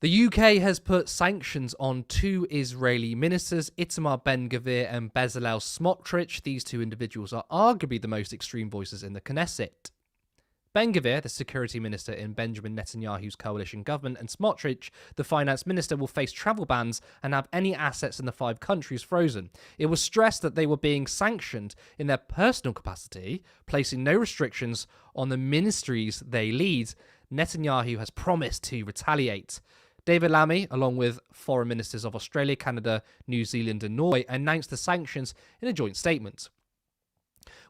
The UK has put sanctions on 2 Israeli ministers, Itamar Ben-Gvir and Bezalel Smotrich. These 2 individuals are arguably the most extreme voices in the Knesset. Ben-Gvir, the security minister in Benjamin Netanyahu's coalition government, and Smotrich, the finance minister, will face travel bans and have any assets in the 5 countries frozen. It was stressed that they were being sanctioned in their personal capacity, placing no restrictions on the ministries they lead. Netanyahu has promised to retaliate. David Lammy, along with foreign ministers of Australia, Canada, New Zealand and Norway, announced the sanctions in a joint statement.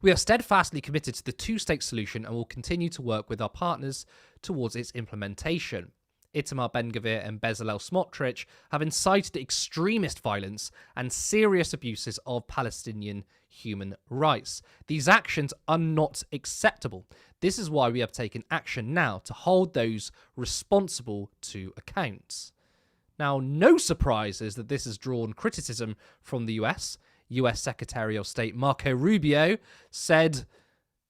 We are steadfastly committed to the 2-state solution and will continue to work with our partners towards its implementation. Itamar Ben-Gvir and Bezalel Smotrich have incited extremist violence and serious abuses of Palestinian human rights. These actions are not acceptable. This is why we have taken action now to hold those responsible to account. Now, no surprises that this has drawn criticism from the US. US Secretary of State Marco Rubio said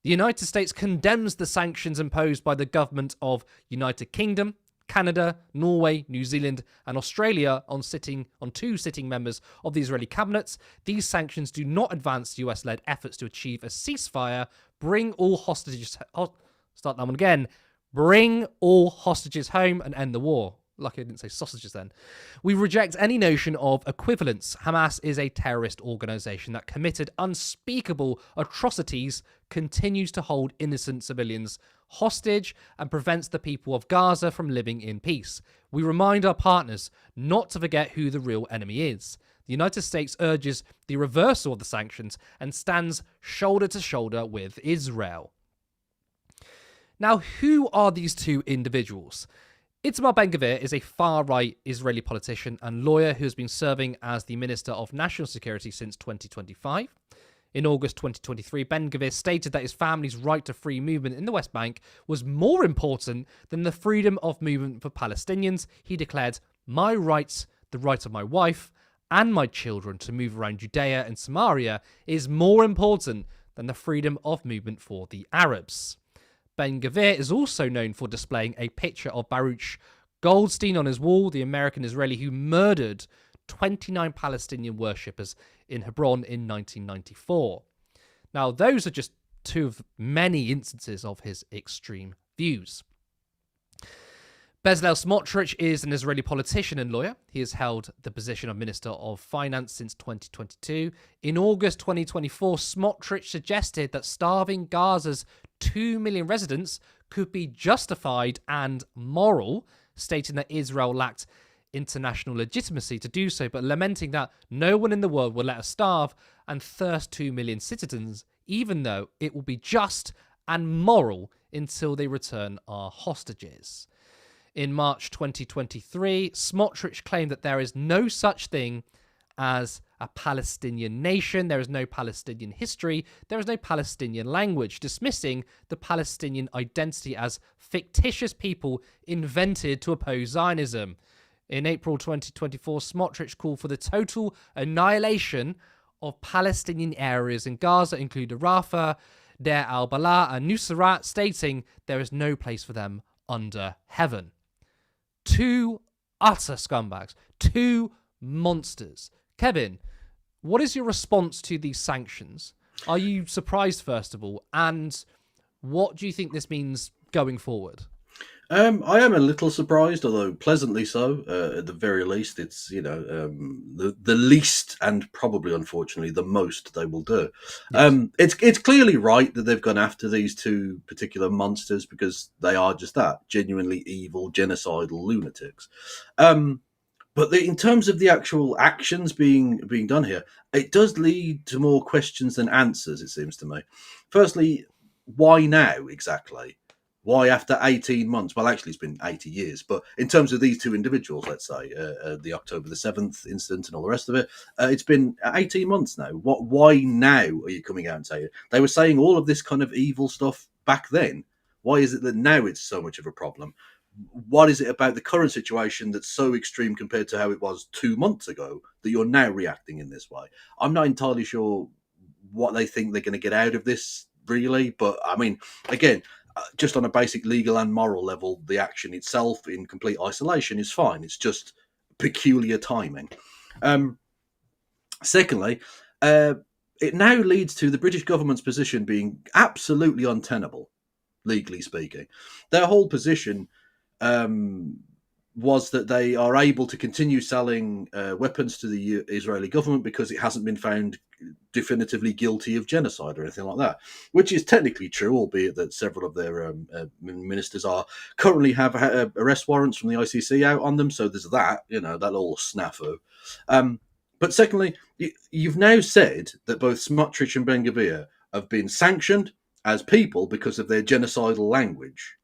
the United States condemns the sanctions imposed by the government of United Kingdom, Canada, Norway, New Zealand and Australia on 2 sitting members of the Israeli cabinet. These sanctions do not advance US-led efforts to achieve a ceasefire, bring all hostages home and end the war. Lucky I didn't say sausages then. We reject any notion of equivalence. Hamas is a terrorist organization that committed unspeakable atrocities, continues to hold innocent civilians hostage, and prevents the people of Gaza from living in peace. We remind our partners not to forget who the real enemy is. The United States urges the reversal of the sanctions and stands shoulder to shoulder with Israel. Now, who are these 2 individuals? Itamar Ben-Gvir is a far-right Israeli politician and lawyer who has been serving as the Minister of National Security since 2025. In August 2023, Ben-Gvir stated that his family's right to free movement in the West Bank was more important than the freedom of movement for Palestinians. He declared, "My rights, the right of my wife and my children to move around Judea and Samaria is more important than the freedom of movement for the Arabs." Ben-Gvir is also known for displaying a picture of Baruch Goldstein on his wall, the American Israeli who murdered 29 Palestinian worshippers in Hebron in 1994. Now, those are just 2 of many instances of his extreme views. Bezalel Smotrich is an Israeli politician and lawyer. He has held the position of Minister of Finance since 2022. In August 2024, Smotrich suggested that starving Gaza's 2 million residents could be justified and moral, stating that Israel lacked international legitimacy to do so, but lamenting that no one in the world will let us starve and thirst 2 million citizens, even though it will be just and moral until they return our hostages. In March 2023, Smotrich claimed that there is no such thing as a Palestinian nation, there is no Palestinian history, there is no Palestinian language, dismissing the Palestinian identity as fictitious people invented to oppose Zionism. In April 2024, Smotrich called for the total annihilation of Palestinian areas in Gaza, including Rafah, Deir al-Balah and Nusayrat, stating there is no place for them under heaven. 2 utter scumbags, 2 monsters. Kevin, what is your response to these sanctions? Are you surprised, first of all? And what do you think this means going forward? I am a little surprised, although pleasantly so. At the very least, it's the least and probably, unfortunately, the most they will do. Yes. It's clearly right that they've gone after these two particular monsters because they are just that, genuinely evil, genocidal lunatics. But in terms of the actual actions being done here, it does lead to more questions than answers. It seems to me. Firstly, why now exactly? Why after 18 months? Well, actually, it's been 80 years. But in terms of these two individuals, let's say the October the 7th incident and all the rest of it, it's been 18 months now. Why now are you coming out and saying it? They were saying all of this kind of evil stuff back then. Why is it that now it's so much of a problem? What is it about the current situation that's so extreme compared to how it was 2 months ago that you're now reacting in this way? I'm not entirely sure what they think they're going to get out of this, really. But I mean, again, just on a basic legal and moral level, the action itself in complete isolation is fine. It's just peculiar timing. Secondly, it now leads to the British government's position being absolutely untenable, legally speaking. Their whole position was that they are able to continue selling weapons to the Israeli government because it hasn't been found definitively guilty of genocide or anything like that, which is technically true, albeit that several of their ministers are currently have arrest warrants from the ICC out on them. So there's that, that little snafu. But secondly, you've now said that both Smotrich and Ben-Gvir have been sanctioned as people because of their genocidal language.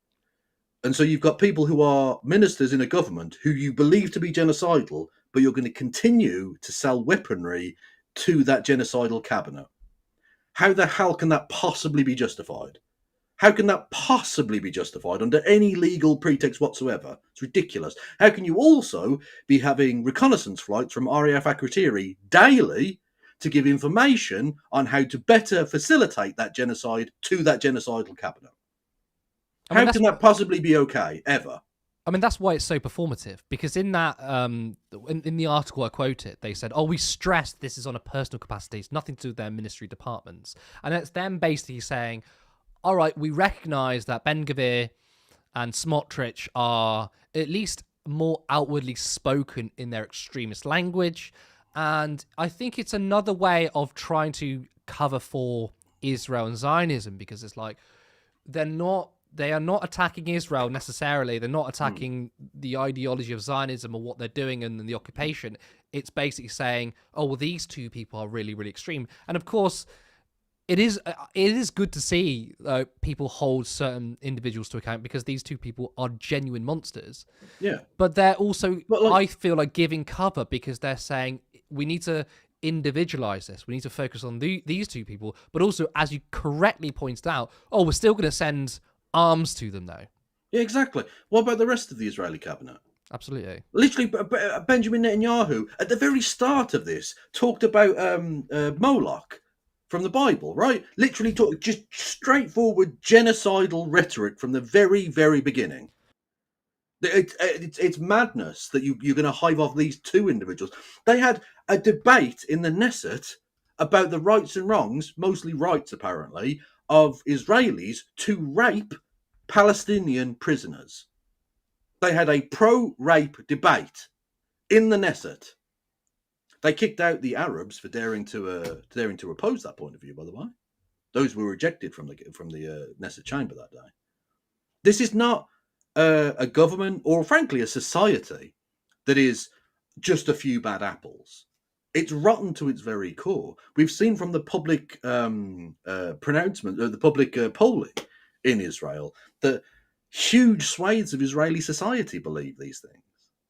And so you've got people who are ministers in a government who you believe to be genocidal, but you're going to continue to sell weaponry to that genocidal cabinet. How the hell can that possibly be justified? How can that possibly be justified under any legal pretext whatsoever? It's ridiculous. How can you also be having reconnaissance flights from RAF Akrotiri daily to give information on how to better facilitate that genocide to that genocidal cabinet? How can that possibly be okay, ever? I mean, that's why it's so performative, because in that, in the article I quoted, they said, we stressed this is on a personal capacity. It's nothing to do with their ministry departments. And it's them basically saying, all right, we recognise that Ben-Gvir and Smotrich are at least more outwardly spoken in their extremist language. And I think it's another way of trying to cover for Israel and Zionism, because it's like, they are not attacking Israel necessarily. They're not attacking the ideology of Zionism or what they're doing in the occupation. It's basically saying, these two people are really, really extreme. And of course, it is good to see people hold certain individuals to account, because these two people are genuine monsters. Yeah. But they're also, I feel like, giving cover, because they're saying we need to individualize this. We need to focus on these two people. But also, as you correctly pointed out, we're still going to send arms to them, though. Yeah, exactly. What about the rest of the Israeli cabinet? Absolutely. Literally, Benjamin Netanyahu, at the very start of this, talked about Moloch from the Bible, right? Literally, just straightforward genocidal rhetoric from the very, very beginning. It's madness that you're going to hive off these two individuals. They had a debate in the Knesset about the rights and wrongs, mostly rights apparently, of Israelis to rape Palestinian prisoners. They had a pro-rape debate in the Knesset. They kicked out the Arabs for daring to oppose that point of view. By the way, those were rejected from the Knesset chamber that day. This is not a government, or frankly a society, that is just a few bad apples. It's rotten to its very core. We've seen from the public pronouncement, the public polling in Israel, that huge swathes of Israeli society believe these things.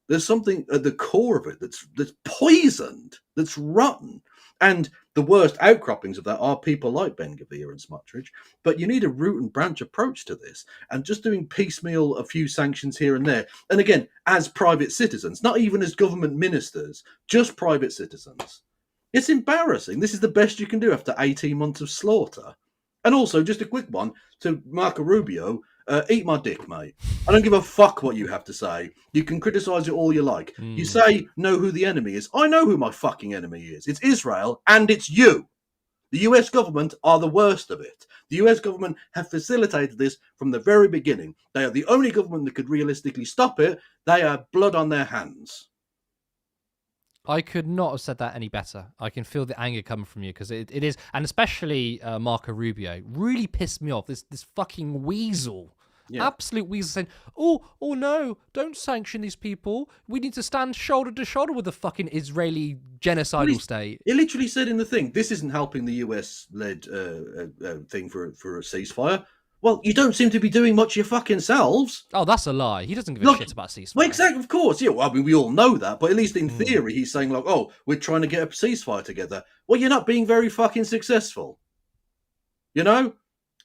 There's something at the core of it that's poisoned, that's rotten. And the worst outcroppings of that are people like Ben-Gvir and Smotrich. But you need a root and branch approach to this. And just doing piecemeal a few sanctions here and there, and again, as private citizens, not even as government ministers, just private citizens. It's embarrassing. This is the best you can do after 18 months of slaughter. And also, just a quick one to Marco Rubio. Eat my dick, mate. I don't give a fuck what you have to say. You can criticize it all you like. You say, know who the enemy is. I know who my fucking enemy is. It's Israel, and it's you. The US government are the worst of it. The US government have facilitated this from the very beginning. They are the only government that could realistically stop it. They have blood on their hands. I could not have said that any better. I can feel the anger coming from you because it is, and especially Marco Rubio really pissed me off. This fucking weasel, absolute weasel, saying, "Oh no, don't sanction these people. We need to stand shoulder to shoulder with the fucking Israeli genocidal state." He literally said in the thing, "This isn't helping the US-led thing for a ceasefire." Well, you don't seem to be doing much your fucking selves. Oh, that's a lie. He doesn't give a shit about ceasefire. Well, exactly, of course. Yeah, well, I mean, we all know that, but at least in theory, he's saying, like, oh, we're trying to get a ceasefire together. Well, you're not being very fucking successful. You know?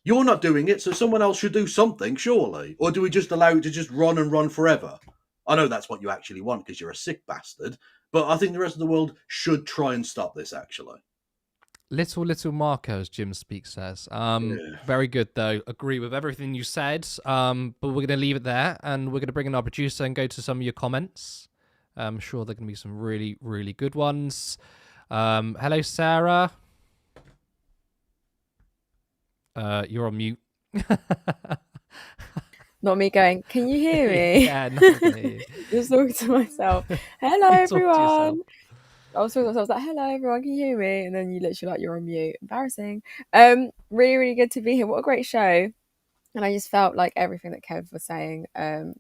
You're not doing it, so someone else should do something, surely. Or do we just allow it to just run and run forever? I know that's what you actually want because you're a sick bastard, but I think the rest of the world should try and stop this, actually. Little Marco, as Jim Speak says. Very good, though. Agree with everything you said. But we're going to leave it there, and we're going to bring in our producer and go to some of your comments. I'm sure there are going to be some really, really good ones. Hello, Sarah. You're on mute. Not me going, can you hear me? Yeah, no, I can hear you. Just talking to myself. Hello, everyone. I was talking to myself, I was like, hello, everyone, can you hear me? And then you literally like, you're on mute. Embarrassing. Really, really good to be here. What a great show. And I just felt like everything that Kev was saying,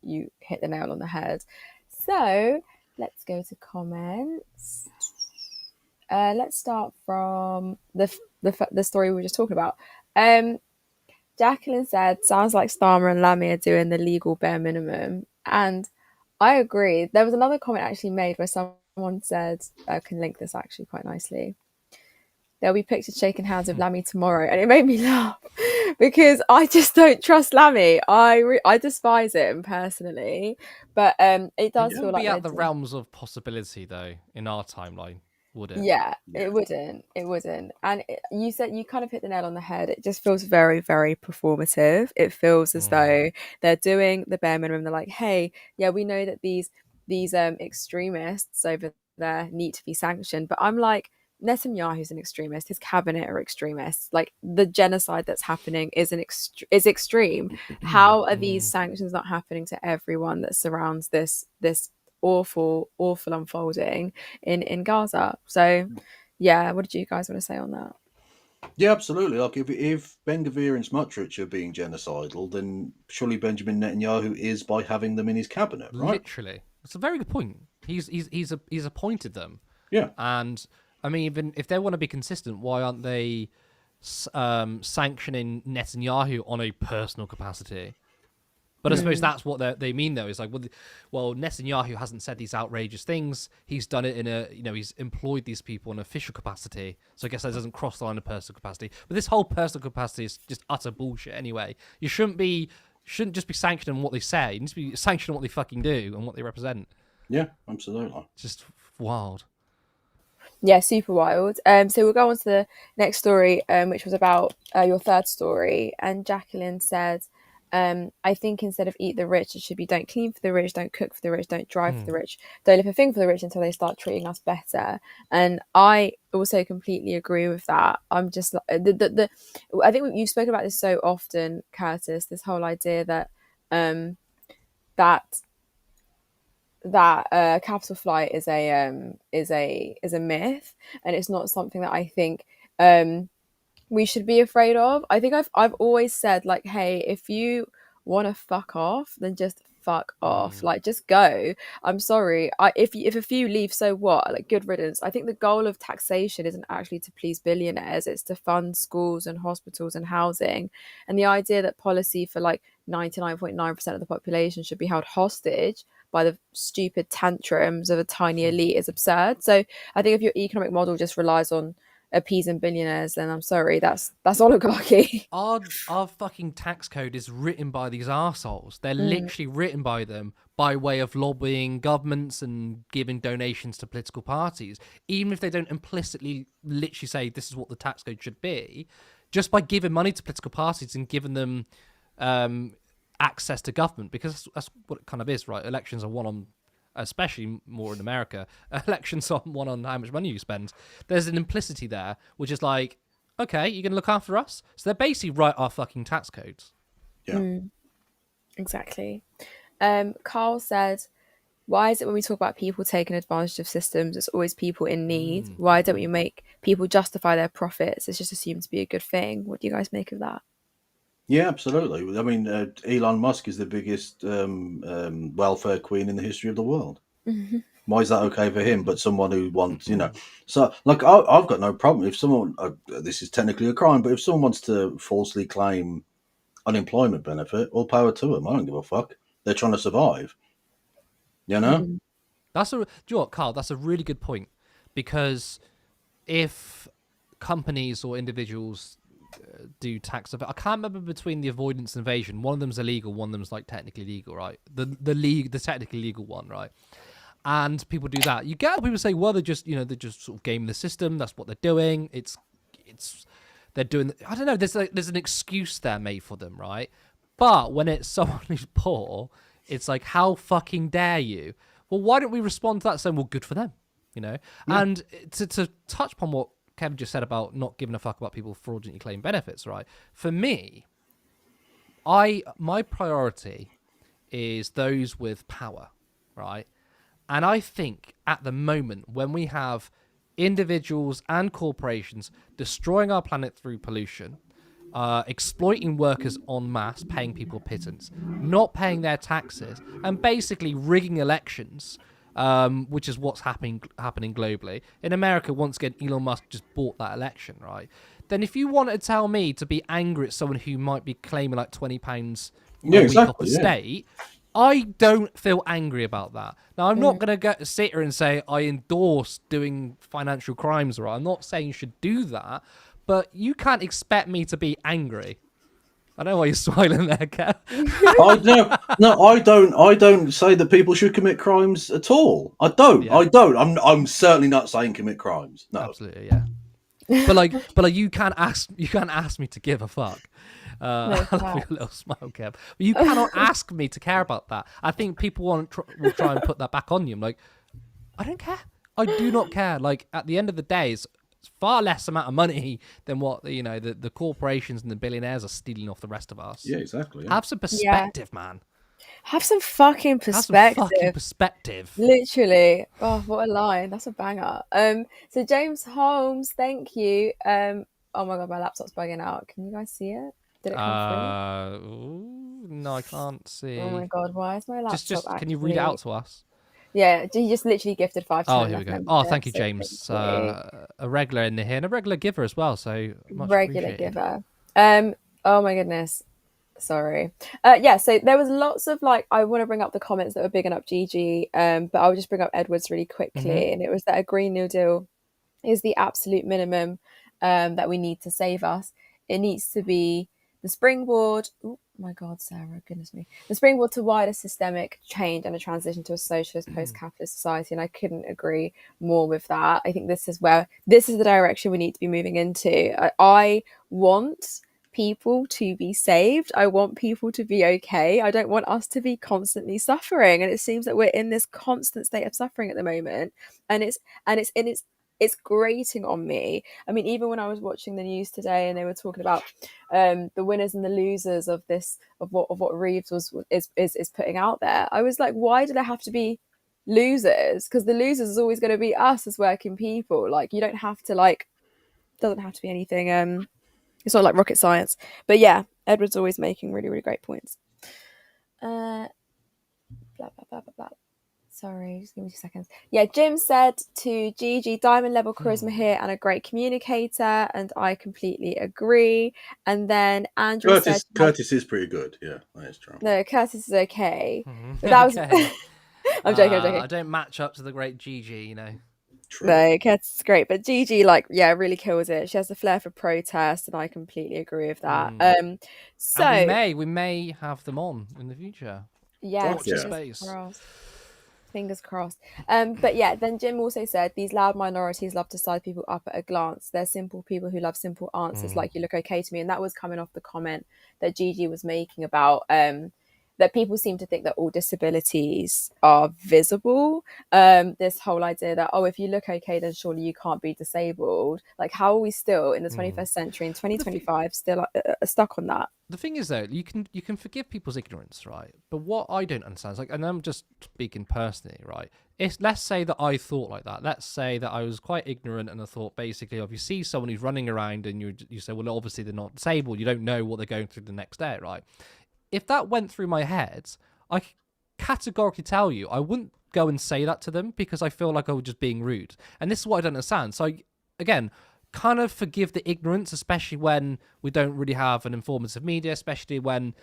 you hit the nail on the head. So let's go to comments. Let's start from the story we were just talking about. Jacqueline said, sounds like Starmer and Lammy are doing the legal bare minimum. And I agree. There was another comment actually made where someone said, I can link this actually quite nicely. There'll be pictures shaking hands with Lammy tomorrow. And it made me laugh because I just don't trust Lammy. I despise him personally. But it does feel like... It would be out the realms of possibility, though, in our timeline. Would it? Yeah, it wouldn't. And you said, you kind of hit the nail on the head. It just feels very, very performative. It feels as though they're doing the bare minimum. They're like, hey, yeah, we know that these extremists over there need to be sanctioned. But I'm like, Netanyahu's an extremist. His cabinet are extremists. Like, the genocide that's happening is extreme. How are these sanctions not happening to everyone that surrounds this awful unfolding in Gaza? So yeah, what did you guys want to say on that? Yeah, absolutely. Like, if Ben Gvir and Smotrich are being genocidal, then surely Benjamin Netanyahu is by having them in his cabinet, right? Literally, it's a very good point. He's appointed them. Yeah, and I mean, even if they want to be consistent, why aren't they sanctioning Netanyahu on a personal capacity? But I suppose that's what they mean, though. Is like, well, Netanyahu hasn't said these outrageous things. He's done it in he's employed these people in official capacity. So I guess that doesn't cross the line of personal capacity. But this whole personal capacity is just utter bullshit anyway. You shouldn't just be sanctioning what they say. You need to be sanctioning what they fucking do and what they represent. Yeah, absolutely. Just wild. Yeah, super wild. So we'll go on to the next story, which was about your third story. And Jacqueline said, I think instead of eat the rich, it should be don't clean for the rich, don't cook for the rich, don't drive for the rich, don't live a thing for the rich until they start treating us better. And I also completely agree with that. I'm just like, I think you've spoken about this so often, Curtis, this whole idea that capital flight is a myth, and it's not something that I think we should be afraid of. I think I've always said, like, hey, if you want to fuck off, then just fuck off. Like, just go. I'm sorry. If a few leave, so what? Like, good riddance. I think the goal of taxation isn't actually to please billionaires. It's to fund schools and hospitals and housing. And the idea that policy for like 99.9% of the population should be held hostage by the stupid tantrums of a tiny elite is absurd. So I think if your economic model just relies on appeasing billionaires, then I'm sorry, that's oligarchy. Our fucking tax code is written by these arseholes. They're literally written by them by way of lobbying governments and giving donations to political parties. Even if they don't implicitly literally say this is what the tax code should be, just by giving money to political parties and giving them access to government, because that's what it kind of is, right? Elections are won on, especially more in America, elections are won on how much money you spend. There's an implicity there, which is like, okay, you're going to look after us? So they basically write our fucking tax codes. Yeah. Exactly. Carl said, why is it when we talk about people taking advantage of systems, it's always people in need? Why don't we make people justify their profits? It's just assumed to be a good thing. What do you guys make of that? Yeah, absolutely. I mean, Elon Musk is the biggest welfare queen in the history of the world. Why is that okay for him? But someone who wants, so like I've got no problem if someone. This is technically a crime, but if someone wants to falsely claim unemployment benefit, all power to them. I don't give a fuck. They're trying to survive. You know. Do you know what, Carl? That's a really good point, because if companies or individuals do tax, I can't remember between the avoidance and evasion. One of them's illegal, one of them's like technically legal, right? The technically legal one, right? And people do that. You get people say, well, they're just sort of gaming the system. That's what they're doing. They're doing. I don't know. There's an excuse there made for them, right? But when it's someone who's poor, it's like, how fucking dare you? Well, why don't we respond to that saying, well, good for them, Yeah. And to touch upon what Kevin just said about not giving a fuck about people fraudulently claiming benefits, right? For me, my priority is those with power, right? And I think at the moment, when we have individuals and corporations destroying our planet through pollution, exploiting workers en masse, paying people pittance, not paying their taxes, and basically rigging elections, which is what's happening globally. In America, once again, Elon Musk just bought that election, right? Then if you want to tell me to be angry at someone who might be claiming like £20 a week off the state, I don't feel angry about that. Now, I'm not going to sit here and say I endorse doing financial crimes, right? I'm not saying you should do that, but you can't expect me to be angry. I don't know why you're smiling there, Kev. I don't say that people should commit crimes at all. I don't. Yeah. I don't. I'm certainly not saying commit crimes. No. Absolutely, yeah. but like you can't ask me to give a fuck. I love your little smile, Kev. But you cannot ask me to care about that. I think people will try and put that back on you. I'm like, I don't care. I do not care. Like, at the end of the day, it's far less amount of money than what the corporations and the billionaires are stealing off the rest of us. Yeah, exactly. Yeah. Have some perspective, man. Have some fucking perspective. Literally. Oh, what a line. That's a banger. So James Holmes, thank you. Oh my god, my laptop's bugging out. Can you guys see it? Did it come through? No, I can't see. Oh my god, why is my laptop just can you read it out to us? Yeah, he just literally gifted 5 Oh, here we go. Oh, thank you, James. A regular in here and a regular giver as well. So much regular giver. Oh my goodness. Sorry. Yeah, so there was lots of I want to bring up the comments that were bigging up Gigi, but I'll just bring up Edward's really quickly. And it was that a Green New Deal is the absolute minimum that we need to save us. It needs to be the springboard. Oh my God, Sarah, goodness me. The springboard to wider systemic change and a transition to a socialist post-capitalist society. And I couldn't agree more with that. I think this is the direction we need to be moving into. I want people to be saved. I want people to be okay. I don't want us to be constantly suffering. And it seems that we're in this constant state of suffering at the moment. And it's grating on me. I mean, even when I was watching the news today and they were talking about the winners and the losers of what Reeves is putting out there, I was like, why do there have to be losers? Because the losers is always going to be us as working people. You don't have to doesn't have to be anything. It's not like rocket science. But yeah, Edward's always making really, really great points. Blah, blah, blah, blah, blah. Sorry, just give me 2 seconds. Yeah, Jim said to Gigi, diamond level charisma here and a great communicator, and I completely agree. And then Andrew said... Curtis is pretty good. Yeah, that is true. No, Curtis is okay. But that was... I'm joking. I don't match up to the great Gigi, True. No, Curtis is great, but Gigi, really kills it. She has the flair for protest, and I completely agree with that. So and we may have them on in the future. Yeah, fingers crossed. But yeah, then Jim also said these loud minorities love to size people up at a glance. They're simple people who love simple answers, like you look okay to me, and that was coming off the comment that Gigi was making about that people seem to think that all disabilities are visible. This whole idea that, oh, if you look okay, then surely you can't be disabled. Like, how are we still in the 21st century, in 2025, still stuck on that? The thing is, though, you can forgive people's ignorance, right? But what I don't understand is, like, and I'm just speaking personally, right? Let's say that I thought like that. Let's say that I was quite ignorant and I thought basically, if you see someone who's running around and you say, well, obviously they're not disabled, you don't know what they're going through the next day, right? If that went through my head, I categorically tell you, I wouldn't go and say that to them because I feel like I was just being rude. And this is what I don't understand. So, again, kind of forgive the ignorance, especially when we don't really have an informative media, especially when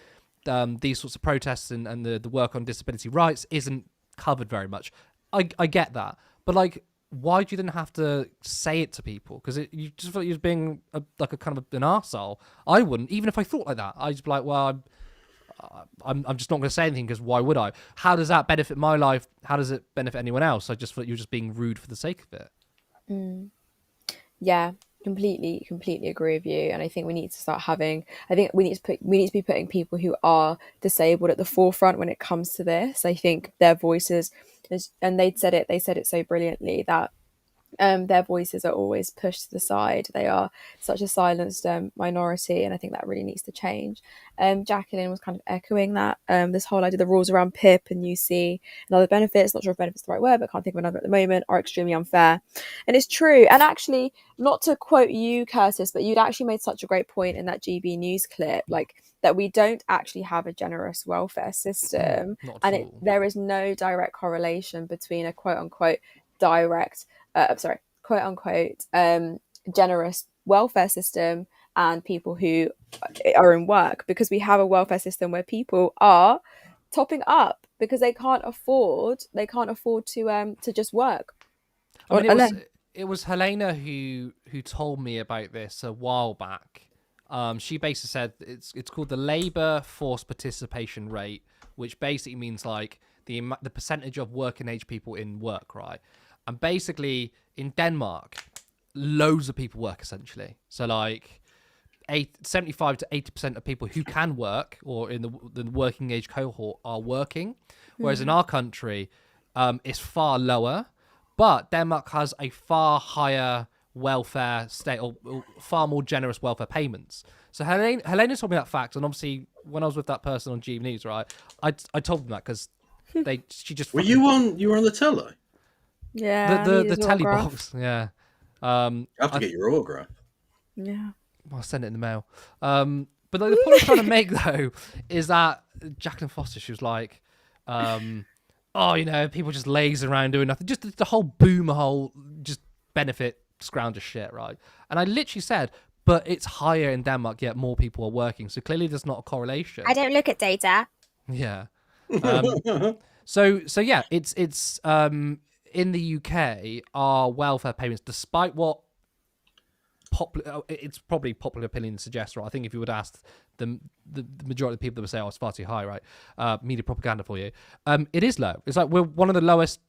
these sorts of protests and the work on disability rights isn't covered very much. I get that. But, like, why do you then have to say it to people? Because you just feel like you're being like a kind of an arsehole. I wouldn't, even if I thought like that. I'd just be like, well, I'm just not going to say anything because why would I? How does that benefit my life? How does it benefit anyone else? I just feel like you're just being rude for the sake of it. Yeah, completely agree with you. And I think we need to start having. I think we need to be putting people who are disabled at the forefront when it comes to this. I think their voices, and they said it so brilliantly that their voices are always pushed to the side. They are such a silenced minority, and I think that really needs to change. Jacqueline was kind of echoing that. This whole idea, the rules around PIP and UC and other benefits, not sure if benefits the right word, but can't think of another at the moment, are extremely unfair. And it's true. And actually, not to quote you, Curtis, but you'd actually made such a great point in that GB News clip, like that we don't actually have a generous welfare system, and there is no direct correlation between a quote unquote quote unquote generous welfare system and people who are in work, because we have a welfare system where people are topping up because they can't afford to just work. I mean, it was Helena who told me about this a while back. She basically said it's called the labour force participation rate, which basically means like the percentage of working age people in work, right? And basically, in Denmark, loads of people work, essentially. So, like, 75 to 80% of people who can work, or in the working age cohort, are working. Whereas in our country, it's far lower. But Denmark has a far higher welfare state, or far more generous welfare payments. So Helena told me that fact, and obviously, when I was with that person on GB News, right, I told them that because she just... You were on the telly? Yeah, the telly box. Yeah, I have to get your autograph. Yeah, I'll send it in the mail. But like, the point I'm trying to make though is that Jacqueline Foster, she was like, oh, you know, people just laze around doing nothing. Just the whole boomer hole, just benefit scrounger shit, right? And I literally said, but it's higher in Denmark, yet more people are working. So clearly, there's not a correlation. I don't look at data. Yeah. So yeah, it's in the UK, our welfare payments, despite what it's probably popular opinion suggests, right? I think if you would ask the majority of the people that would say, oh, it's far too high, right? Media propaganda for you. It is low. It's like we're one of the lowest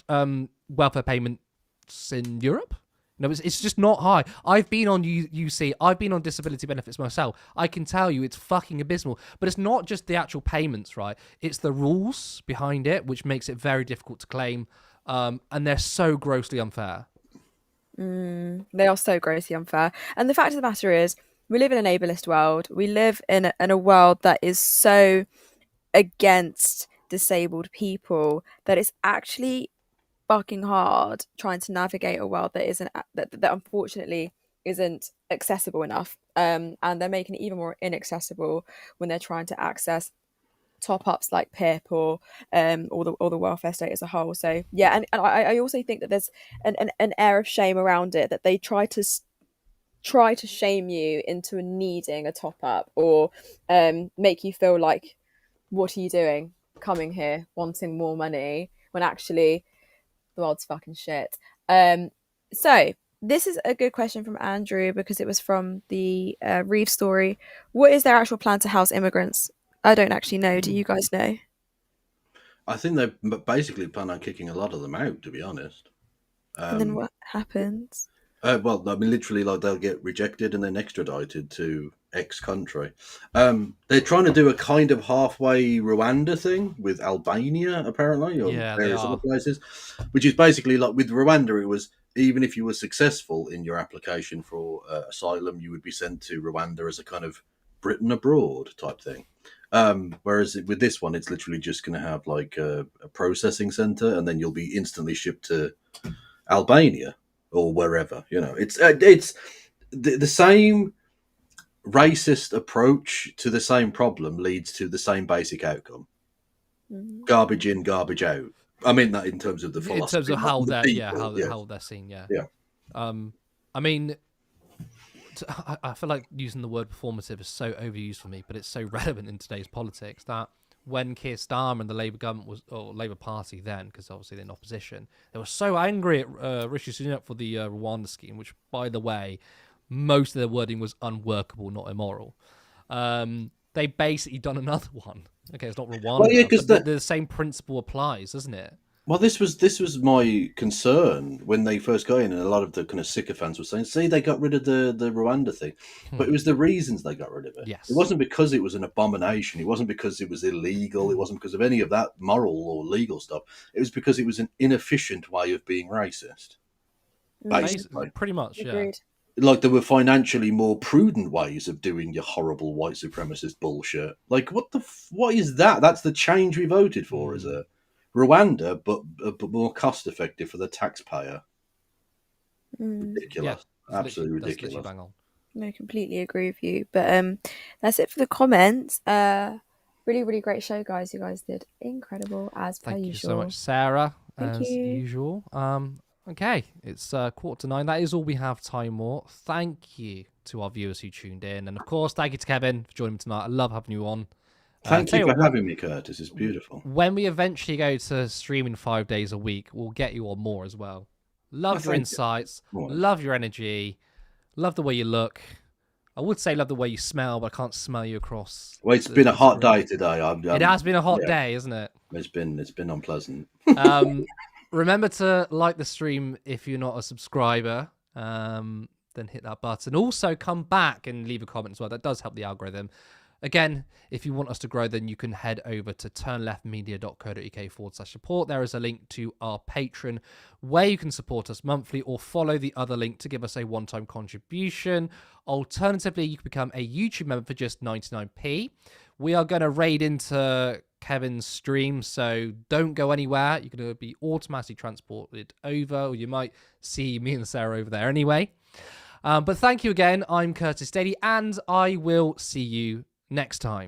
welfare payments in Europe. No, it's just not high. I've been on UC. I've been on disability benefits myself. I can tell you it's fucking abysmal. But it's not just the actual payments, right? It's the rules behind it, which makes it very difficult to claim. And they're so grossly unfair. They are so grossly unfair. And the fact of the matter is, we live in an ableist world. We live in a world that is so against disabled people that it's actually fucking hard trying to navigate a world that isn't that unfortunately isn't accessible enough. And they're making it even more inaccessible when they're trying to access top ups like PIP or the welfare state as a whole. So yeah, and I also think that there's an air of shame around it, that they try to shame you into needing a top up, or make you feel like, what are you doing coming here wanting more money when actually the world's fucking shit. So this is a good question from Andrew, because it was from the Reeve story. What is their actual plan to house immigrants? I don't actually know. Do you guys know? I think they basically plan on kicking a lot of them out, to be honest. And then what happens? Well, I mean, literally, like, they'll get rejected and then extradited to ex-country. They're trying to do a kind of halfway Rwanda thing with Albania, apparently, or Yeah, they various other are. places, which is basically like with Rwanda, it was even if you were successful in your application for asylum, you would be sent to Rwanda as a kind of Britain abroad type thing. Whereas with this one, it's literally just going to have like a processing center, and then you'll be instantly shipped to Albania or wherever. You know, it's the same racist approach to the same problem leads to the same basic outcome: garbage in, garbage out. I mean that in terms of the philosophy, In terms of not how the they're people. how they're seen. Yeah. Yeah. I mean, I feel like using the word performative is so overused for me, but it's so relevant in today's politics that when Keir Starmer and the Labour government or Labour Party then, because obviously they're in opposition, they were so angry at Rishi Sunak for the Rwanda scheme, which, by the way, most of their wording was unworkable, not immoral. They basically done another one. Okay, it's not Rwanda, Well, yeah, because but the same principle applies, doesn't it? well, this was my concern when they first got in, and a lot of the kind of sycophants were saying, "See, they got rid of the Rwanda thing," but it was the reasons they got rid of it. Yes. It wasn't because it was an abomination. It wasn't because it was illegal. It wasn't because of any of that moral or legal stuff. It was because it was an inefficient way of being racist. Basically, Pretty much, Agreed. like there were financially more prudent ways of doing your horrible white supremacist bullshit. Like what is that? That's the change we voted for, is it? Rwanda, but more cost effective for the taxpayer. Ridiculous, Yeah, absolutely that's ridiculous. literally bang on. No, completely agree with you. But that's it for the comments. Really, really great show, guys. You guys did incredible as per Thank you usual. so much, Sarah, Thank as you. usual. Okay, it's 9:15. That is all we have time for. Thank you to our viewers who tuned in, and of course, thank you to Kevin for joining me tonight. I love having you on. Thank tell you you for what, having me, Curtis. It's beautiful. when we eventually go to streaming 5 days a week, we'll get you on more as well. Love your thank you. insights, More. love your energy, love the way you look. I would say love the way you smell, but I can't smell you across. Well, it's the been a hot screen. day today. It has been a hot yeah. day, isn't it? It's been unpleasant. Remember to like the stream if you're not a subscriber. Then hit that button. Also, come back and leave a comment as well. That does help the algorithm. Again, if you want us to grow, then you can head over to turnleftmedia.co.uk/support. There is a link to our Patreon where you can support us monthly, or follow the other link to give us a one-time contribution. Alternatively, you can become a YouTube member for just 99p. We are going to raid into Kevin's stream, so don't go anywhere. You're going to be automatically transported over, or you might see me and Sarah over there anyway. But thank you again. I'm Curtis Daly, and I will see you next time.